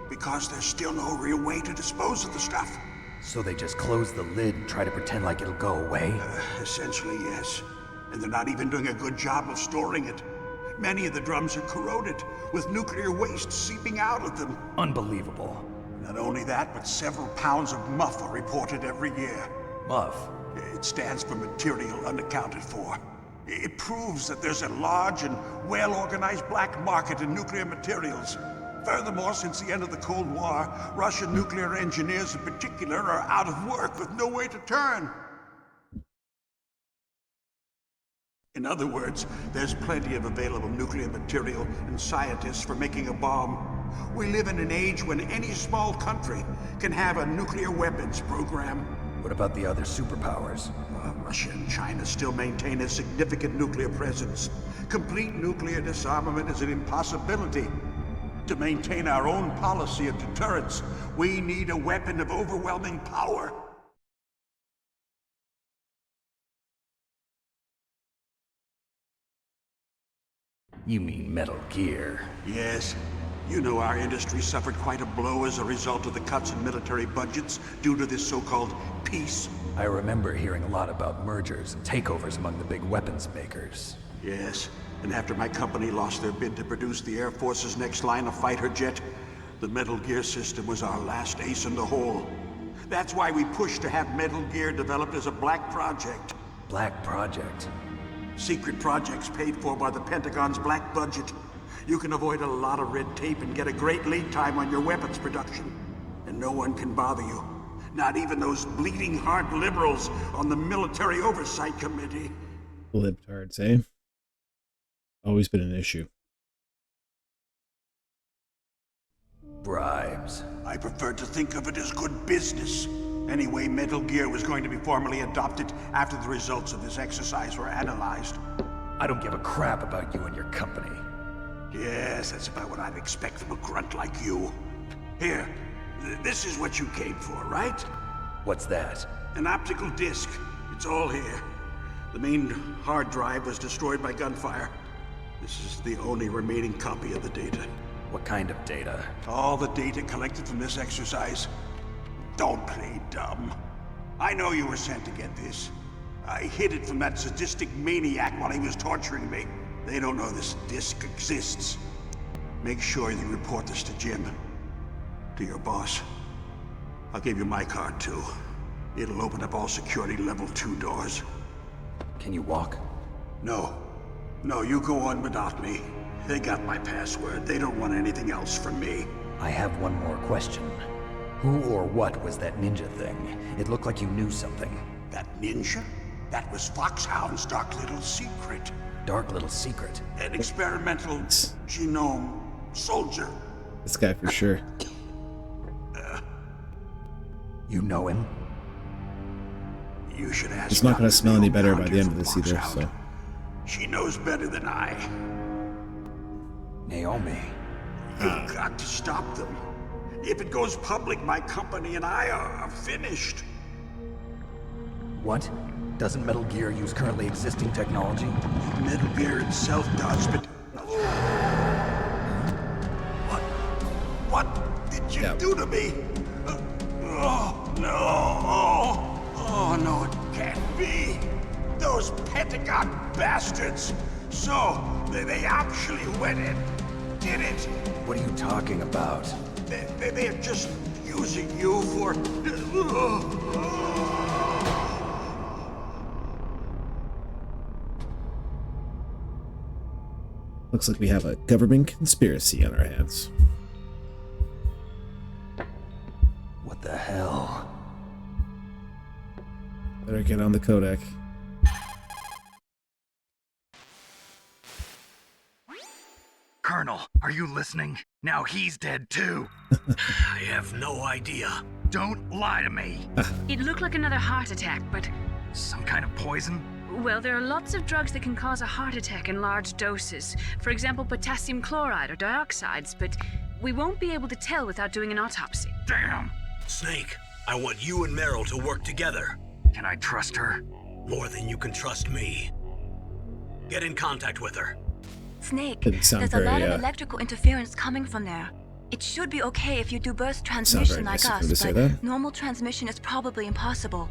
because there's still no real way to dispose of the stuff. So they just close the lid and try to pretend like it'll go away? Essentially, yes. And they're not even doing a good job of storing it. Many of the drums are corroded, with nuclear waste seeping out of them. Unbelievable. Not only that, but several pounds of MUF are reported every year. MUF? It stands for material unaccounted for. It proves that there's a large and well-organized black market in nuclear materials. Furthermore, since the end of the Cold War, Russian nuclear engineers in particular are out of work with no way to turn. In other words, there's plenty of available nuclear material and scientists for making a bomb. We live in an age when any small country can have a nuclear weapons program. What about the other superpowers? Russia and China still maintain a significant nuclear presence. Complete nuclear disarmament is an impossibility. To maintain our own policy of deterrence, we need a weapon of overwhelming power. You mean Metal Gear? Yes. You know our industry suffered quite a blow as a result of the cuts in military budgets due to this so-called peace. I remember hearing a lot about mergers and takeovers among the big weapons makers. Yes, and after my company lost their bid to produce the Air Force's next line of fighter jet, the Metal Gear system was our last ace in the hole. That's why we pushed to have Metal Gear developed as a black project. Black project? Secret projects paid for by the Pentagon's black budget. You can avoid a lot of red tape and get a great lead time on your weapons production. And no one can bother you. Not even those bleeding heart liberals on the Military Oversight Committee. Libtards, eh? Always been an issue. Bribes. I prefer to think of it as good business. Anyway, Metal Gear was going to be formally adopted after the results of this exercise were analyzed. I don't give a crap about you and your company. Yes, that's about what I'd expect from a grunt like you. Here, this is what you came for, right? What's that? An optical disc. It's all here. The main hard drive was destroyed by gunfire. This is the only remaining copy of the data. What kind of data? All the data collected from this exercise. Don't play dumb. I know you were sent to get this. I hid it from that sadistic maniac while he was torturing me. They don't know this disc exists. Make sure you report this to Jim. To your boss. I'll give you my card too. It'll open up all security level 2 doors. Can you walk? No. No, you go on without me. They got my password. They don't want anything else from me. I have one more question. Who or what was that ninja thing? It looked like you knew something. That ninja? That was Foxhound's dark little secret. Dark little secret? An experimental genome soldier. This guy for sure. You know him? You should ask. It's not going to smell any better by the end of this either, so. She knows better than I. Naomi. You've got to stop them. If it goes public, my company and I are finished. What? Doesn't Metal Gear use currently existing technology? Metal Gear itself does, but... What did you do to me? Oh, no. Oh, no, it can't be. Those Pentagon bastards. So, they actually went and did it. What are you talking about? They're just using you for... Looks like we have a government conspiracy on our hands. What the hell? Better get on the codec. Colonel, are you listening? Now he's dead too. I have no idea. Don't lie to me. It looked like another heart attack, but... Some kind of poison? Well, there are lots of drugs that can cause a heart attack in large doses. For example, potassium chloride or dioxides, but we won't be able to tell without doing an autopsy. Damn! Snake, I want you and Meryl to work together. Can I trust her? More than you can trust me. Get in contact with her. Snake, Didn't sound there's a lot very, of electrical interference coming from there. It should be okay if you do burst transmission like nice of him to us, say but that. normal transmission is probably impossible.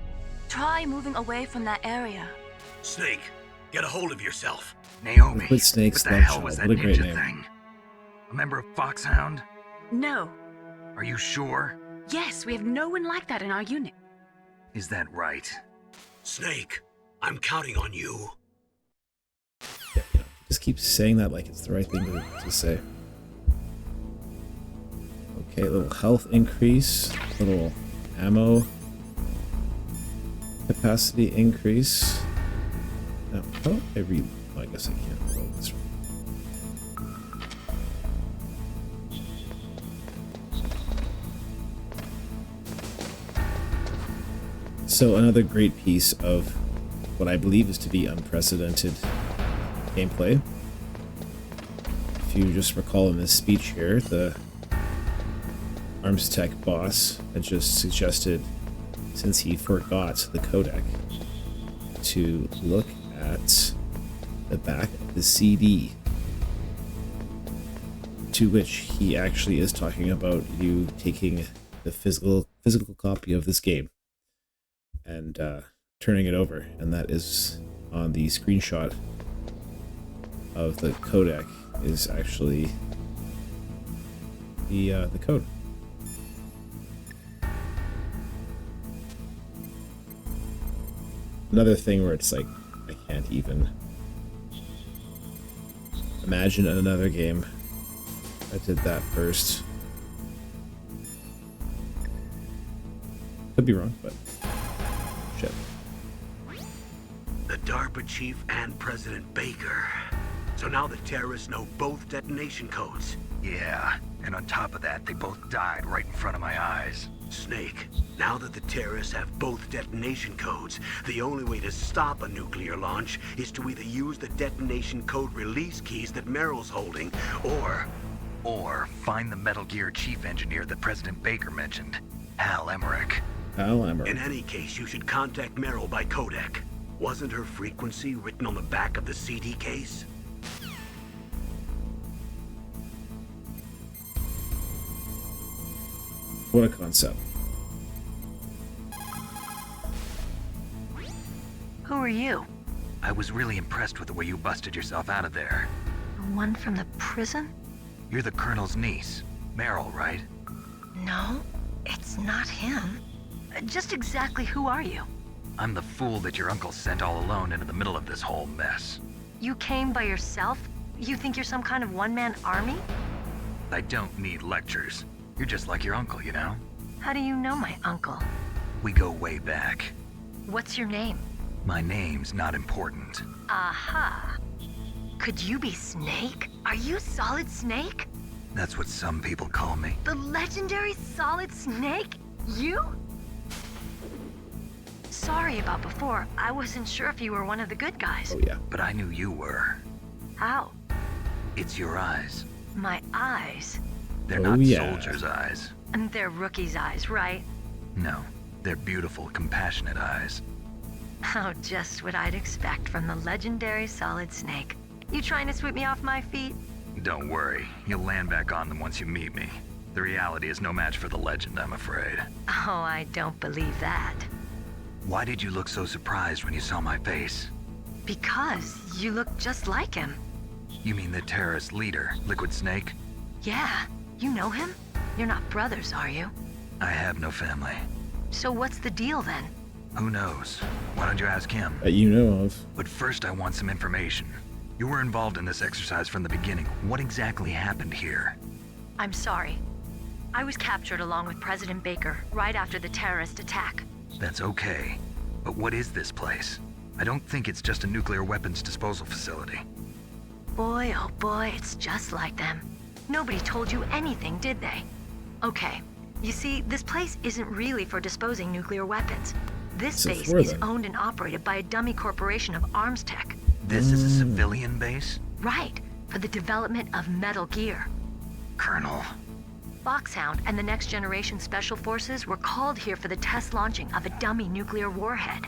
Try moving away from that area. Snake, get a hold of yourself. Naomi, Liquid Snake what the hell Slugshot. was that What a great ninja name. thing? A member of Foxhound? No. Are you sure? Yes, we have no one like that in our unit. Is that right? Snake, I'm counting on you. Yeah, just keep saying that like it's the right thing to say. Okay, a little health increase, a little ammo capacity increase. Now, how do I read? Oh, I guess I can't reload this. So another great piece of what I believe is to be unprecedented gameplay. If you just recall in this speech here, the ArmsTech boss had just suggested, since he forgot the codec, to look at the back of the CD, to which he actually is talking about you taking the physical copy of this game and turning it over, and that is on the screenshot of the codec is actually the code. Another thing where it's like I can't even imagine another game that did that first. Could be wrong, but shit. The DARPA chief and President Baker. So now the terrorists know both detonation codes. Yeah, and on top of that, they both died right in front of my eyes. Snake, now that the terrorists have both detonation codes, the only way to stop a nuclear launch is to either use the detonation code release keys that Meryl's holding, or find the Metal Gear chief engineer that President Baker mentioned, Hal Emmerich. Hal Emmerich. In any case, you should contact Meryl by codec. Wasn't her frequency written on the back of the CD case? What a concept. Who are you? I was really impressed with the way you busted yourself out of there. The one from the prison? You're the Colonel's niece, Meryl, right? No, it's not him. Just exactly who are you? I'm the fool that your uncle sent all alone into the middle of this whole mess. You came by yourself? You think you're some kind of one-man army? I don't need lectures. You're just like your uncle, you know? How do you know my uncle? We go way back. What's your name? My name's not important. Aha. Could you be Snake? Are you Solid Snake? That's what some people call me. The legendary Solid Snake? You? Sorry about before. I wasn't sure if you were one of the good guys. Oh yeah. But I knew you were. How? It's your eyes. My eyes? They're not soldiers' eyes. And they're rookies' eyes, right? No, they're beautiful, compassionate eyes. Oh, just what I'd expect from the legendary Solid Snake. You trying to sweep me off my feet? Don't worry, you'll land back on them once you meet me. The reality is no match for the legend, I'm afraid. Oh, I don't believe that. Why did you look so surprised when you saw my face? Because you look just like him. You mean the terrorist leader, Liquid Snake? Yeah, you know him? You're not brothers, are you? I have no family. So what's the deal then? Who knows? Why don't you ask him? That you know of. But first I want some information. You were involved in this exercise from the beginning. What exactly happened here? I'm sorry. I was captured along with President Baker right after the terrorist attack. That's okay. But what is this place? I don't think it's just a nuclear weapons disposal facility. Boy, oh boy, it's just like them. Nobody told you anything, did they? Okay, you see, this place isn't really for disposing nuclear weapons. This So base for is them. owned and operated by a dummy corporation of ArmsTech. This is a civilian base? Right, for the development of Metal Gear. Colonel. Foxhound and the Next Generation Special Forces were called here for the test launching of a dummy nuclear warhead.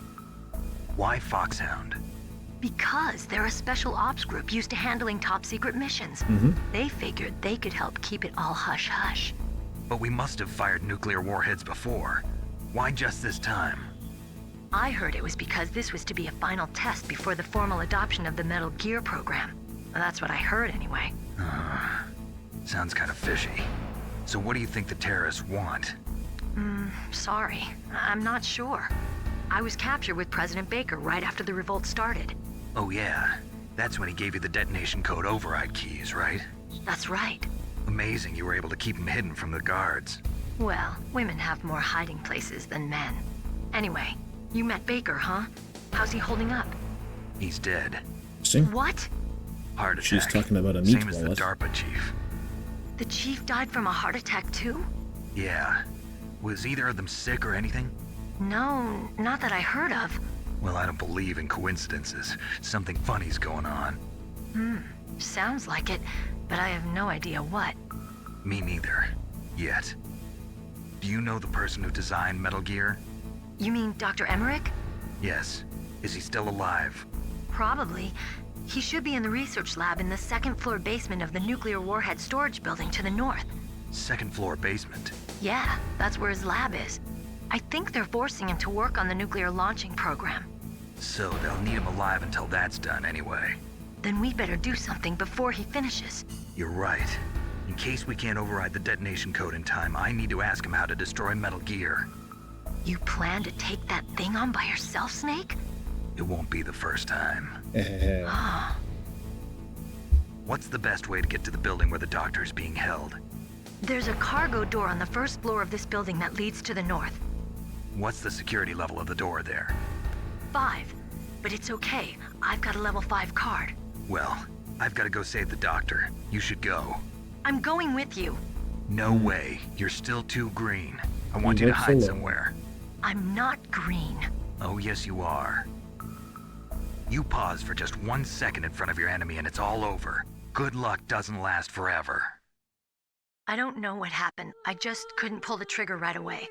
Why Foxhound? Because they're a special ops group used to handling top secret missions. They figured they could help keep it all hush-hush. But we must have fired nuclear warheads before. Why just this time? I heard it was because this was to be a final test before the formal adoption of the Metal Gear program. That's what I heard anyway. Sounds kind of fishy. So what do you think the terrorists want? Sorry. I'm not sure. I was captured with President Baker right after the revolt started. Oh yeah, that's when he gave you the detonation code override keys, right? That's right. Amazing you were able to keep him hidden from the guards. Well, women have more hiding places than men. Anyway, you met Baker, huh? How's he holding up? He's dead. Interesting. What? Heart attack. She's talking about a meat Same as the wallet. DARPA chief. The chief died from a heart attack too? Yeah. Was either of them sick or anything? No, not that I heard of. Well, I don't believe in coincidences. Something funny's going on. Sounds like it, but I have no idea what. Me neither. Yet. Do you know the person who designed Metal Gear? You mean Dr. Emmerich? Yes. Is he still alive? Probably. He should be in the research lab in the second-floor basement of the nuclear warhead storage building to the north. Second floor basement. Yeah, that's where his lab is. I think they're forcing him to work on the nuclear launching program. So they'll need him alive until that's done anyway. Then we better do something before he finishes. You're right. In case we can't override the detonation code in time, I need to ask him how to destroy Metal Gear. You plan to take that thing on by yourself, Snake? It won't be the first time. What's the best way to get to the building where the doctor is being held? There's a cargo door on the first floor of this building that leads to the north. What's the security level of the door there? 5. But it's okay. I've got a level 5 card. Well, I've got to go save the doctor. You should go. I'm going with you. No way. You're still too green. I want you to hide somewhere. I'm not green. Oh, yes, you are. You pause for just 1 second in front of your enemy and it's all over. Good luck doesn't last forever. I don't know what happened. I just couldn't pull the trigger right away.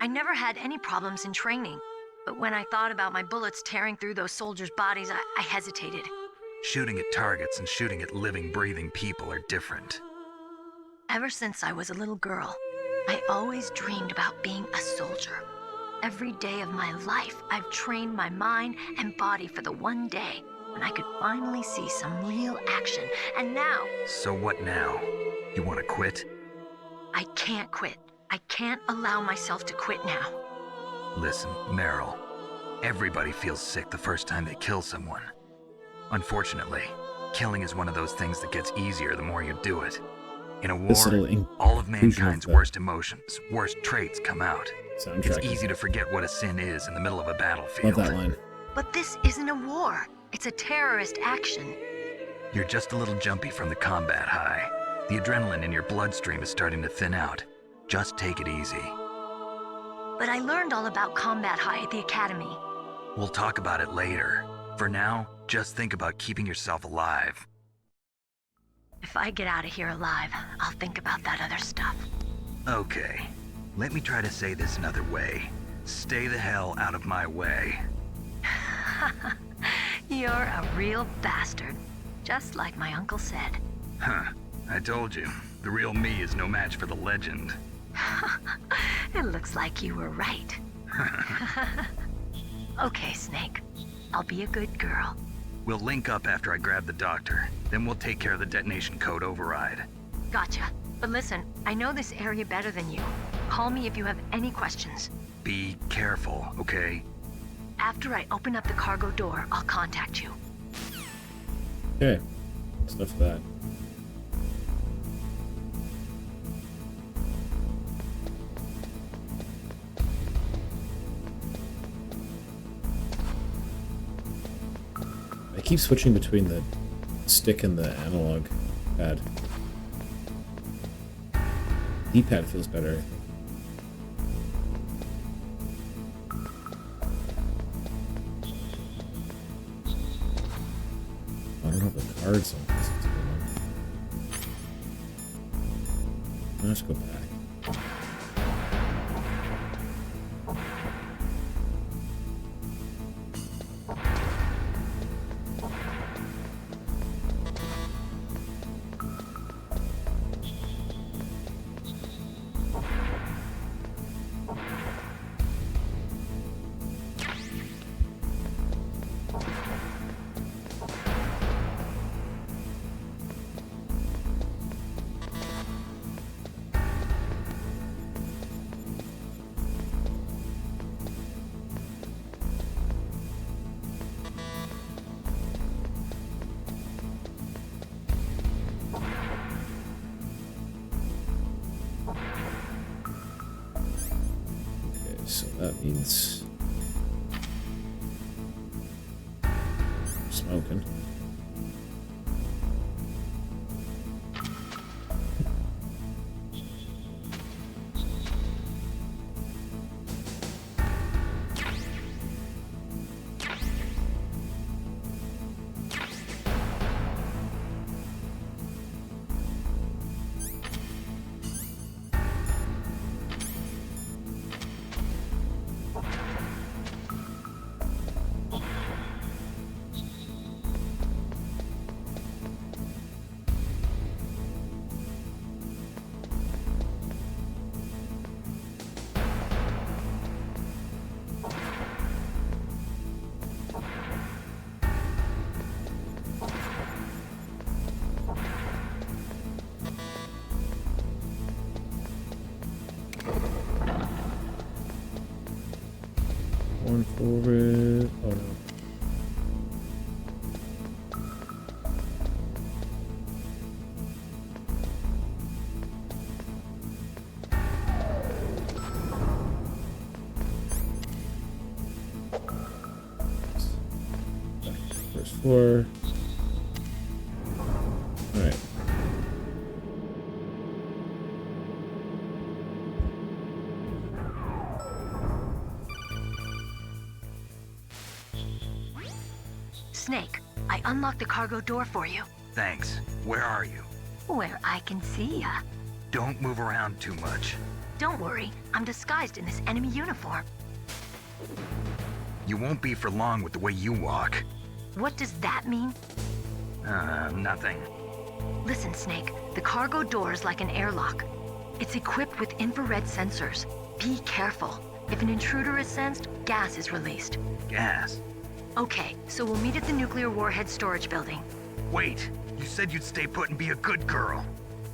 I never had any problems in training, but when I thought about my bullets tearing through those soldiers' bodies, I hesitated. Shooting at targets and shooting at living, breathing people are different. Ever since I was a little girl, I always dreamed about being a soldier. Every day of my life, I've trained my mind and body for the one day when I could finally see some real action, and now... So what now? You want to quit? I can't quit. I can't allow myself to quit now. Listen, Meryl. Everybody feels sick the first time they kill someone. Unfortunately, killing is one of those things that gets easier the more you do it. In a war, all of mankind's worst emotions, worst traits come out. It's easy to forget what a sin is in the middle of a battlefield. Love that line. But this isn't a war. It's a terrorist action. You're just a little jumpy from the combat high. The adrenaline in your bloodstream is starting to thin out. Just take it easy. But I learned all about combat high at the academy. We'll talk about it later. For now, just think about keeping yourself alive. If I get out of here alive, I'll think about that other stuff. Okay. Let me try to say this another way. Stay the hell out of my way. You're a real bastard. Just like my uncle said. Huh. I told you. The real me is no match for the legend. It looks like you were right. Okay, Snake. I'll be a good girl. We'll link up after I grab the doctor. Then we'll take care of the detonation code override. Gotcha. But listen, I know this area better than you. Call me if you have any questions. Be careful, okay? After I open up the cargo door, I'll contact you. Okay. That's enough of that. I keep switching between the stick and the analog pad. D-pad feels better, I think. I don't have the cards on this. Let's go back. Needs smoking. One forward. Oh no. First floor. All right. Snake, I unlocked the cargo door for you. Thanks. Where are you? Where I can see ya. Don't move around too much. Don't worry, I'm disguised in this enemy uniform. You won't be for long with the way you walk. What does that mean? Nothing. Listen, Snake, the cargo door is like an airlock. It's equipped with infrared sensors. Be careful. If an intruder is sensed, gas is released. Gas? Okay, so we'll meet at the nuclear warhead storage building. Wait, you said you'd stay put and be a good girl.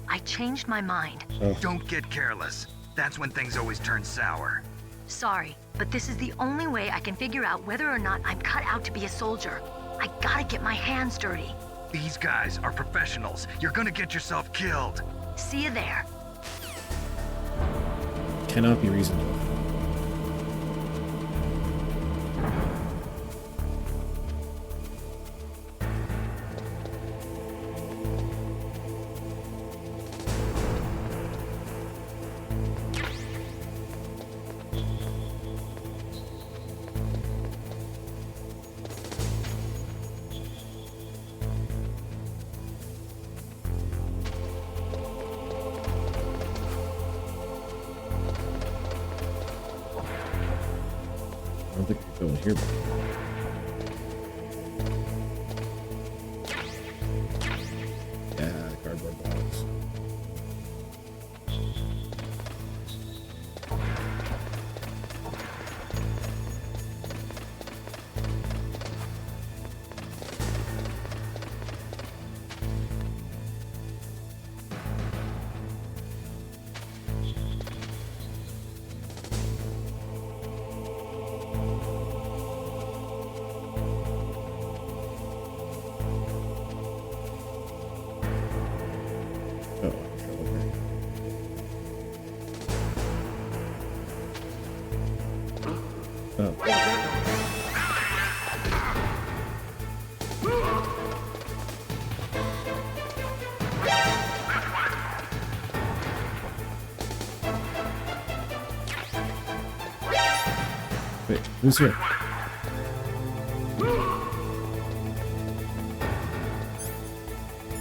I changed my mind. Don't get careless. That's when things always turn sour. Sorry, but this is the only way I can figure out whether or not I'm cut out to be a soldier. I gotta get my hands dirty. These guys are professionals. You're gonna get yourself killed. See you there. Cannot be reasoned with. I don't think I can go in here. Yeah, cardboard box. Wait, who's here?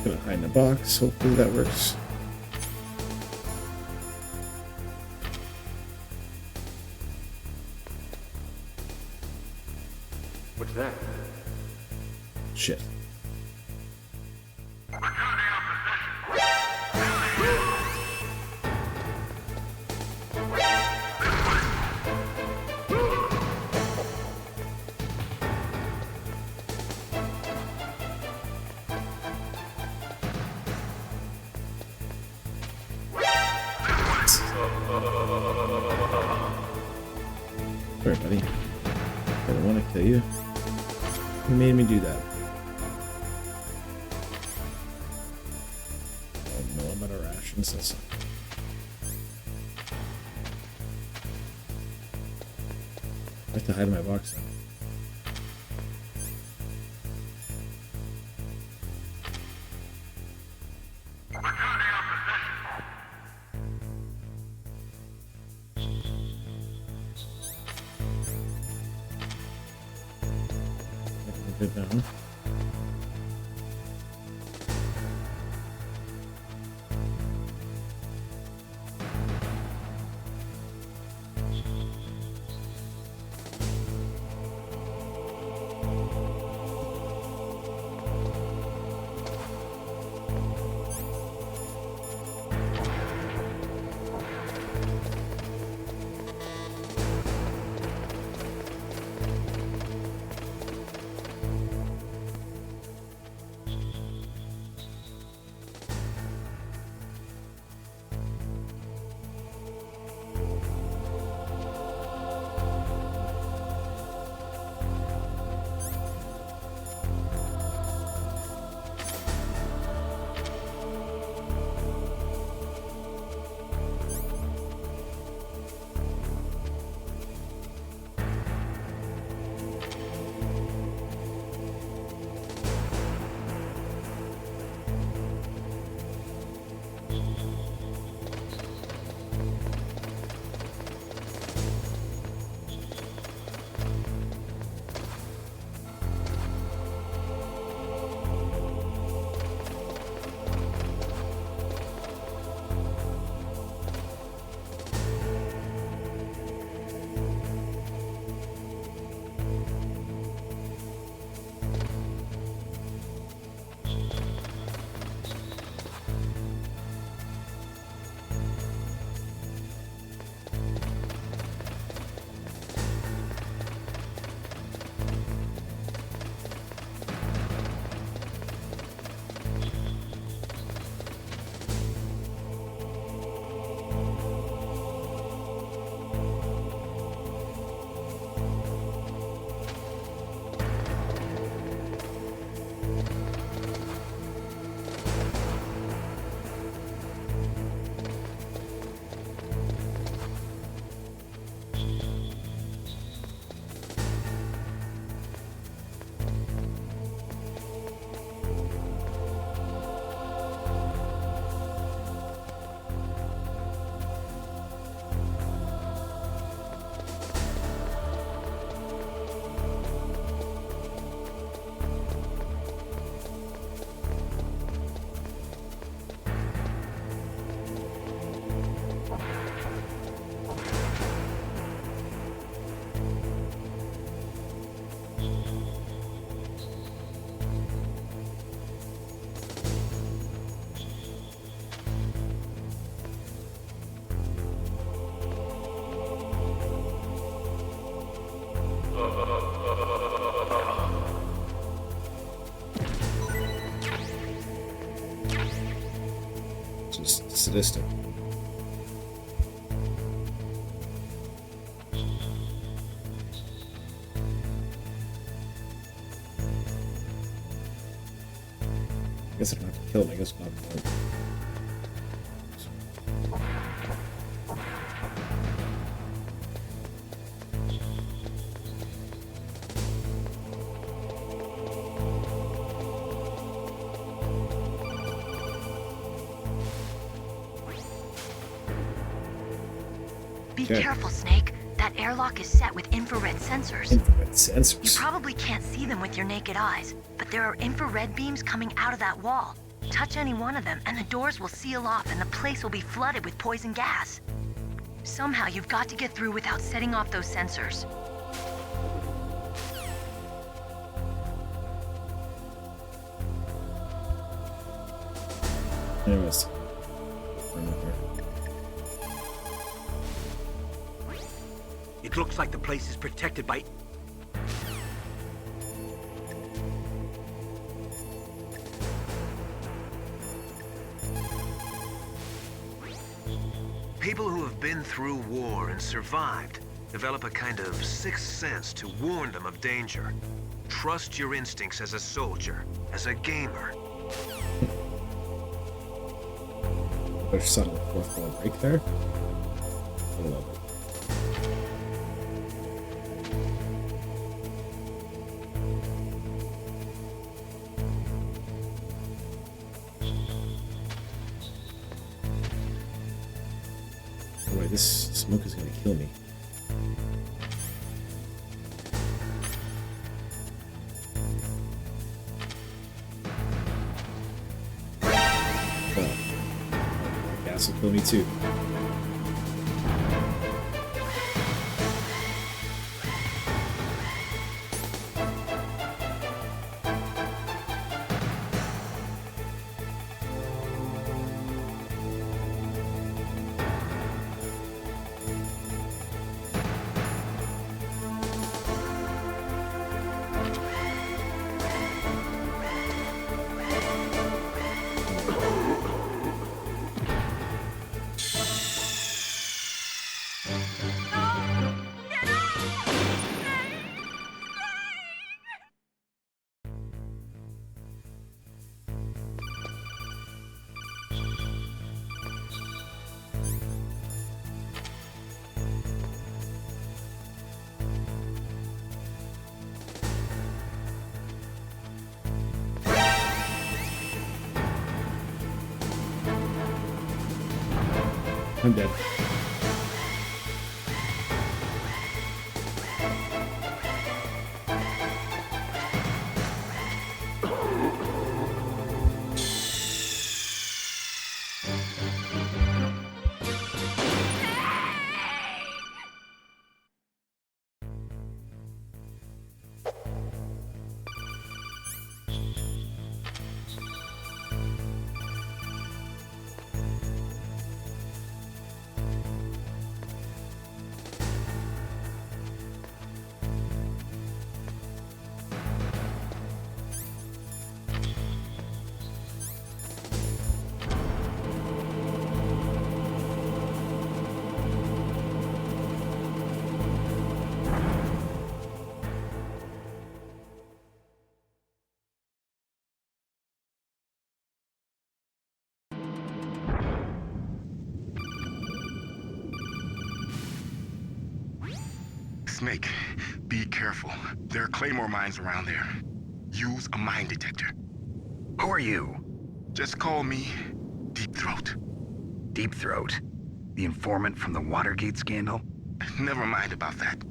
Gonna hide in a box. Hopefully that works. What's that? Shit. Sorry, buddy. I don't want to kill you. You made me do that. Oh no, I'm out of rations. That's not... to hide in my box then. Good down. Just sadistic. I guess I don't have to kill him, I guess not. Be careful, Snake. That airlock is set with infrared sensors. Infrared sensors? You probably can't see them with your naked eyes, but there are infrared beams coming out of that wall. Touch any one of them, and the doors will seal off, and the place will be flooded with poison gas. Somehow, you've got to get through without setting off those sensors. Anyways. It looks like the place is protected by... People who have been through war and survived develop a kind of sixth sense to warn them of danger. Trust your instincts as a soldier, as a gamer. There's subtle fourth wall break there. I love it. this smoke is gonna kill me. Well, gas will kill me too. I'm dead. Snake, be careful. There are Claymore mines around there. Use a mine detector. Who are you? Just call me Deep Throat. Deep Throat? The informant from the Watergate scandal? Never mind about that.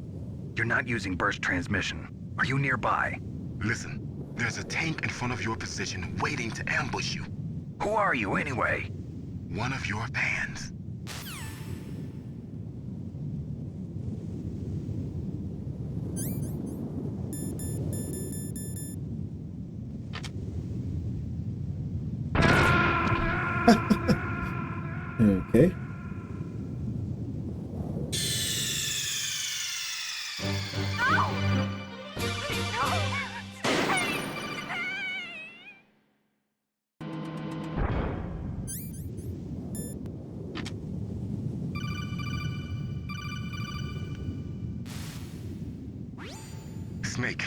You're not using burst transmission. Are you nearby? Listen, there's a tank in front of your position waiting to ambush you. Who are you anyway? One of your fans. Okay. Snake.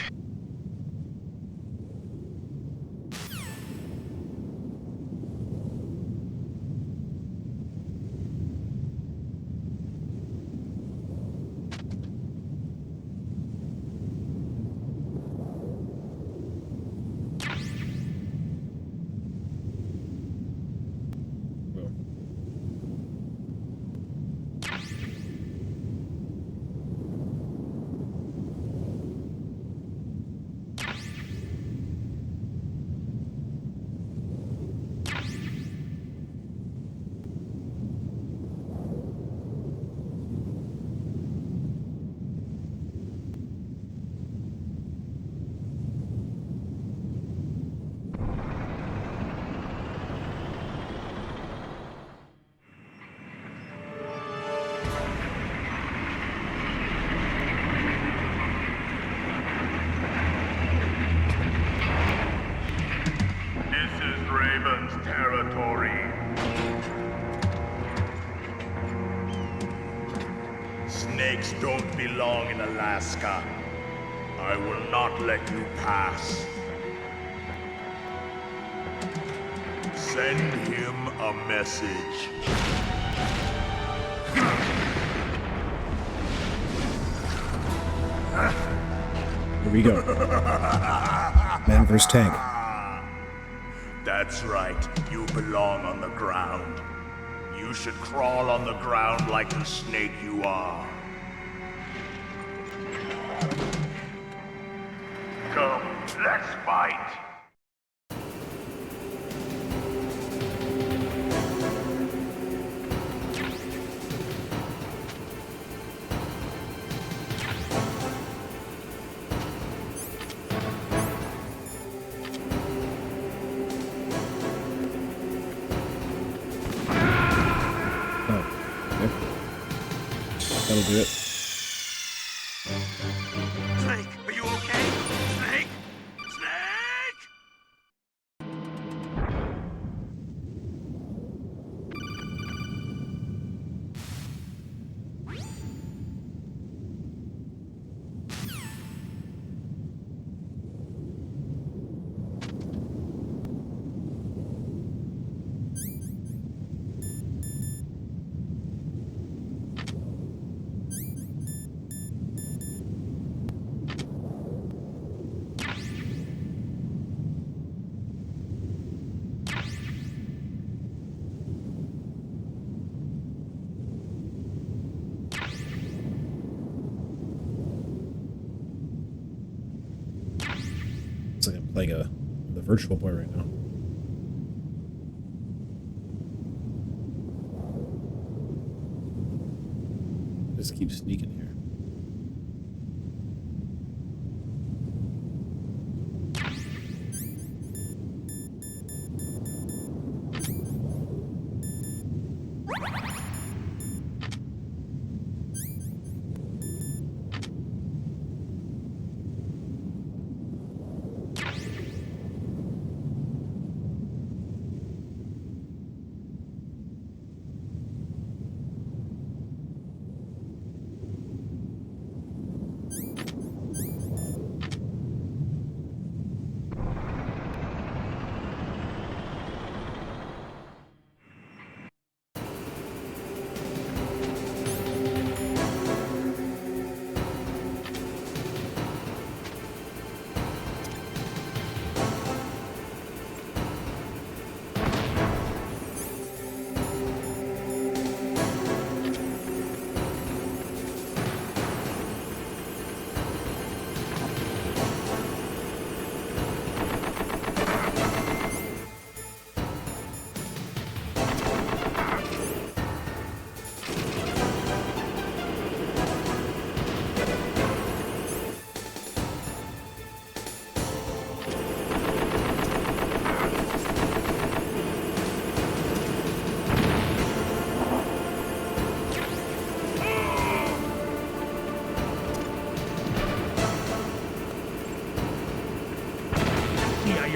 Territory. Snakes don't belong in Alaska. I will not let you pass. Send him a message. Here we go. Man vs. tank. That's right. You belong on the ground. you should crawl on the ground like the snake you are. Come, let's fight. That'll do it. Snake, are you okay? Snake? Snake! It's like I'm playing the Virtual Boy right now. Just keep sneaking here.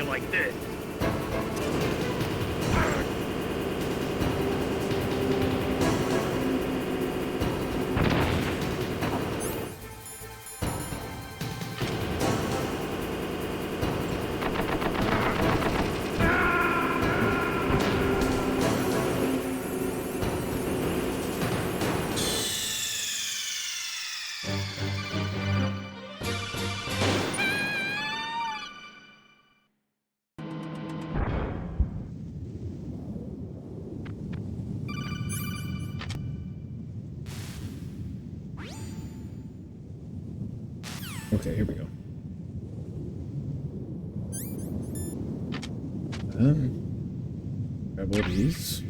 Like this. Okay, here we go. Grab all these.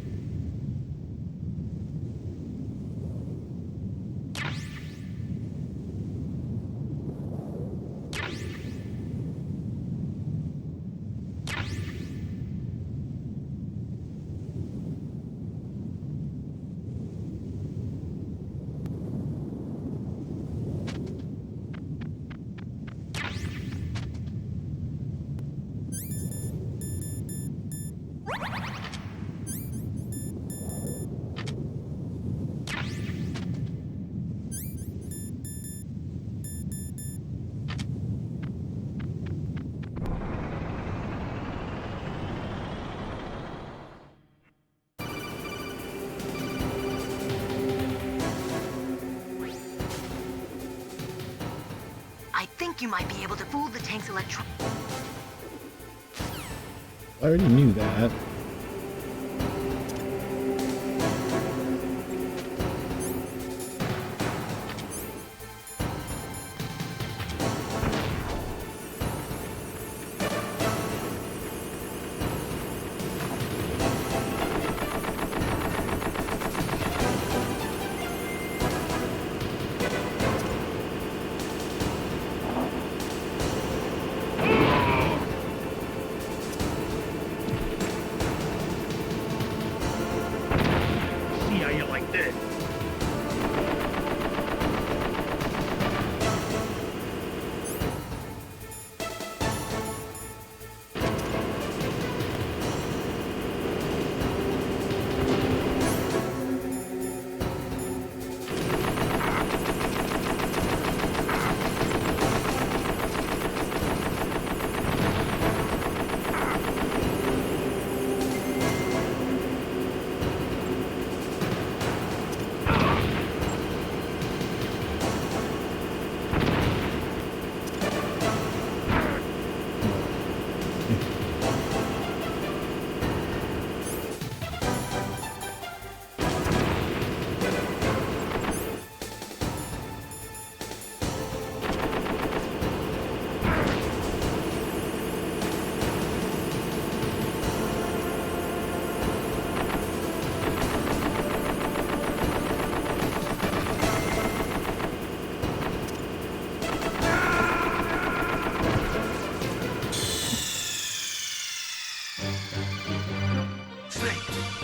I think you might be able to fool the tank's electron. I already knew that.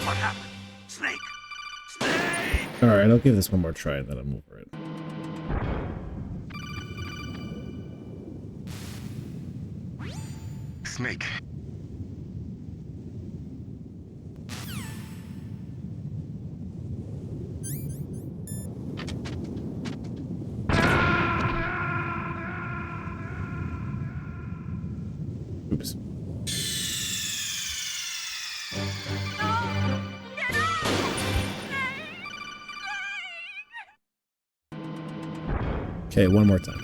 What happened? Snake! Alright, I'll give this one more try and then I'm over it. Snake. Oops. Okay, one more time.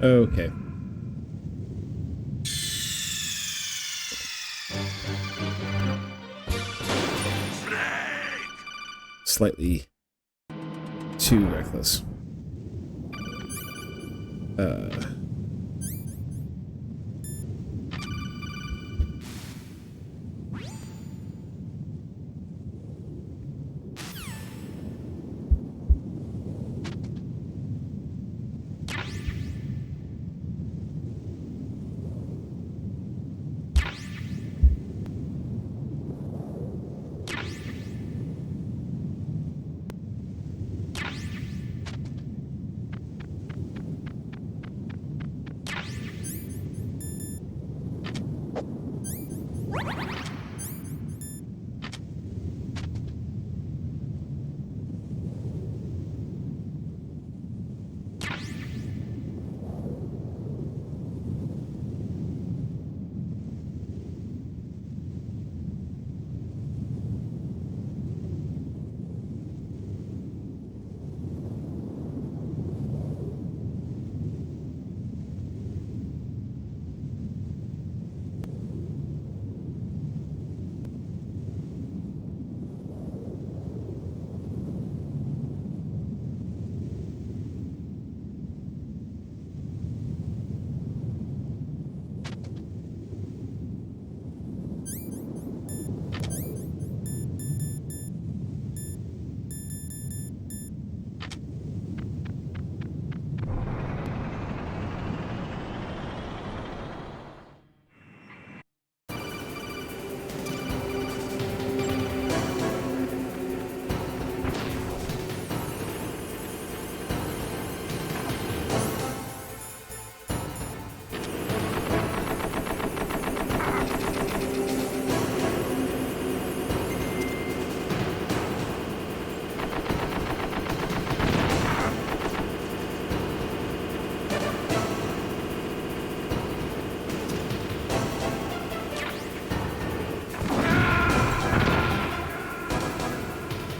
Okay. Slightly too reckless.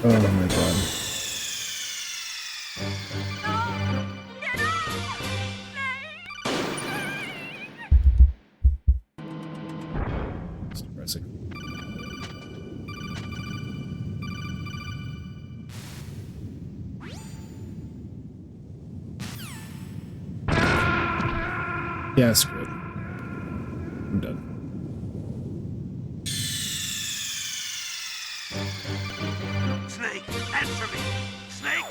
Oh my god. It's depressing. Yeah, screw it. I'm done. Snake, answer me! Snake!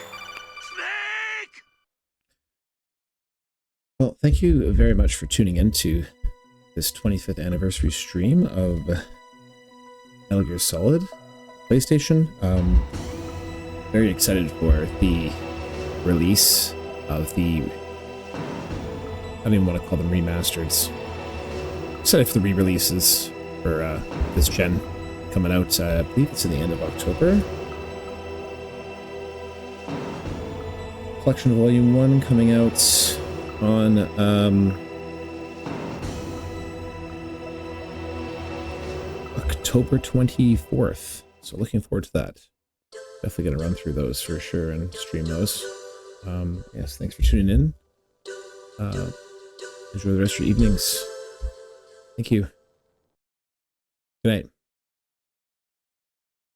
Snake! Well, thank you very much for tuning in to this 25th anniversary stream of Metal Gear Solid PlayStation. Very excited for the release of the... I don't even want to call them remasters. Excited for the re-releases for this gen coming out. I believe it's in the end of October. Collection Volume 1 coming out on October 24th. So looking forward to that. Definitely going to run through those for sure and stream those. Yes, thanks for tuning in. Enjoy the rest of your evenings. Thank you. Good night.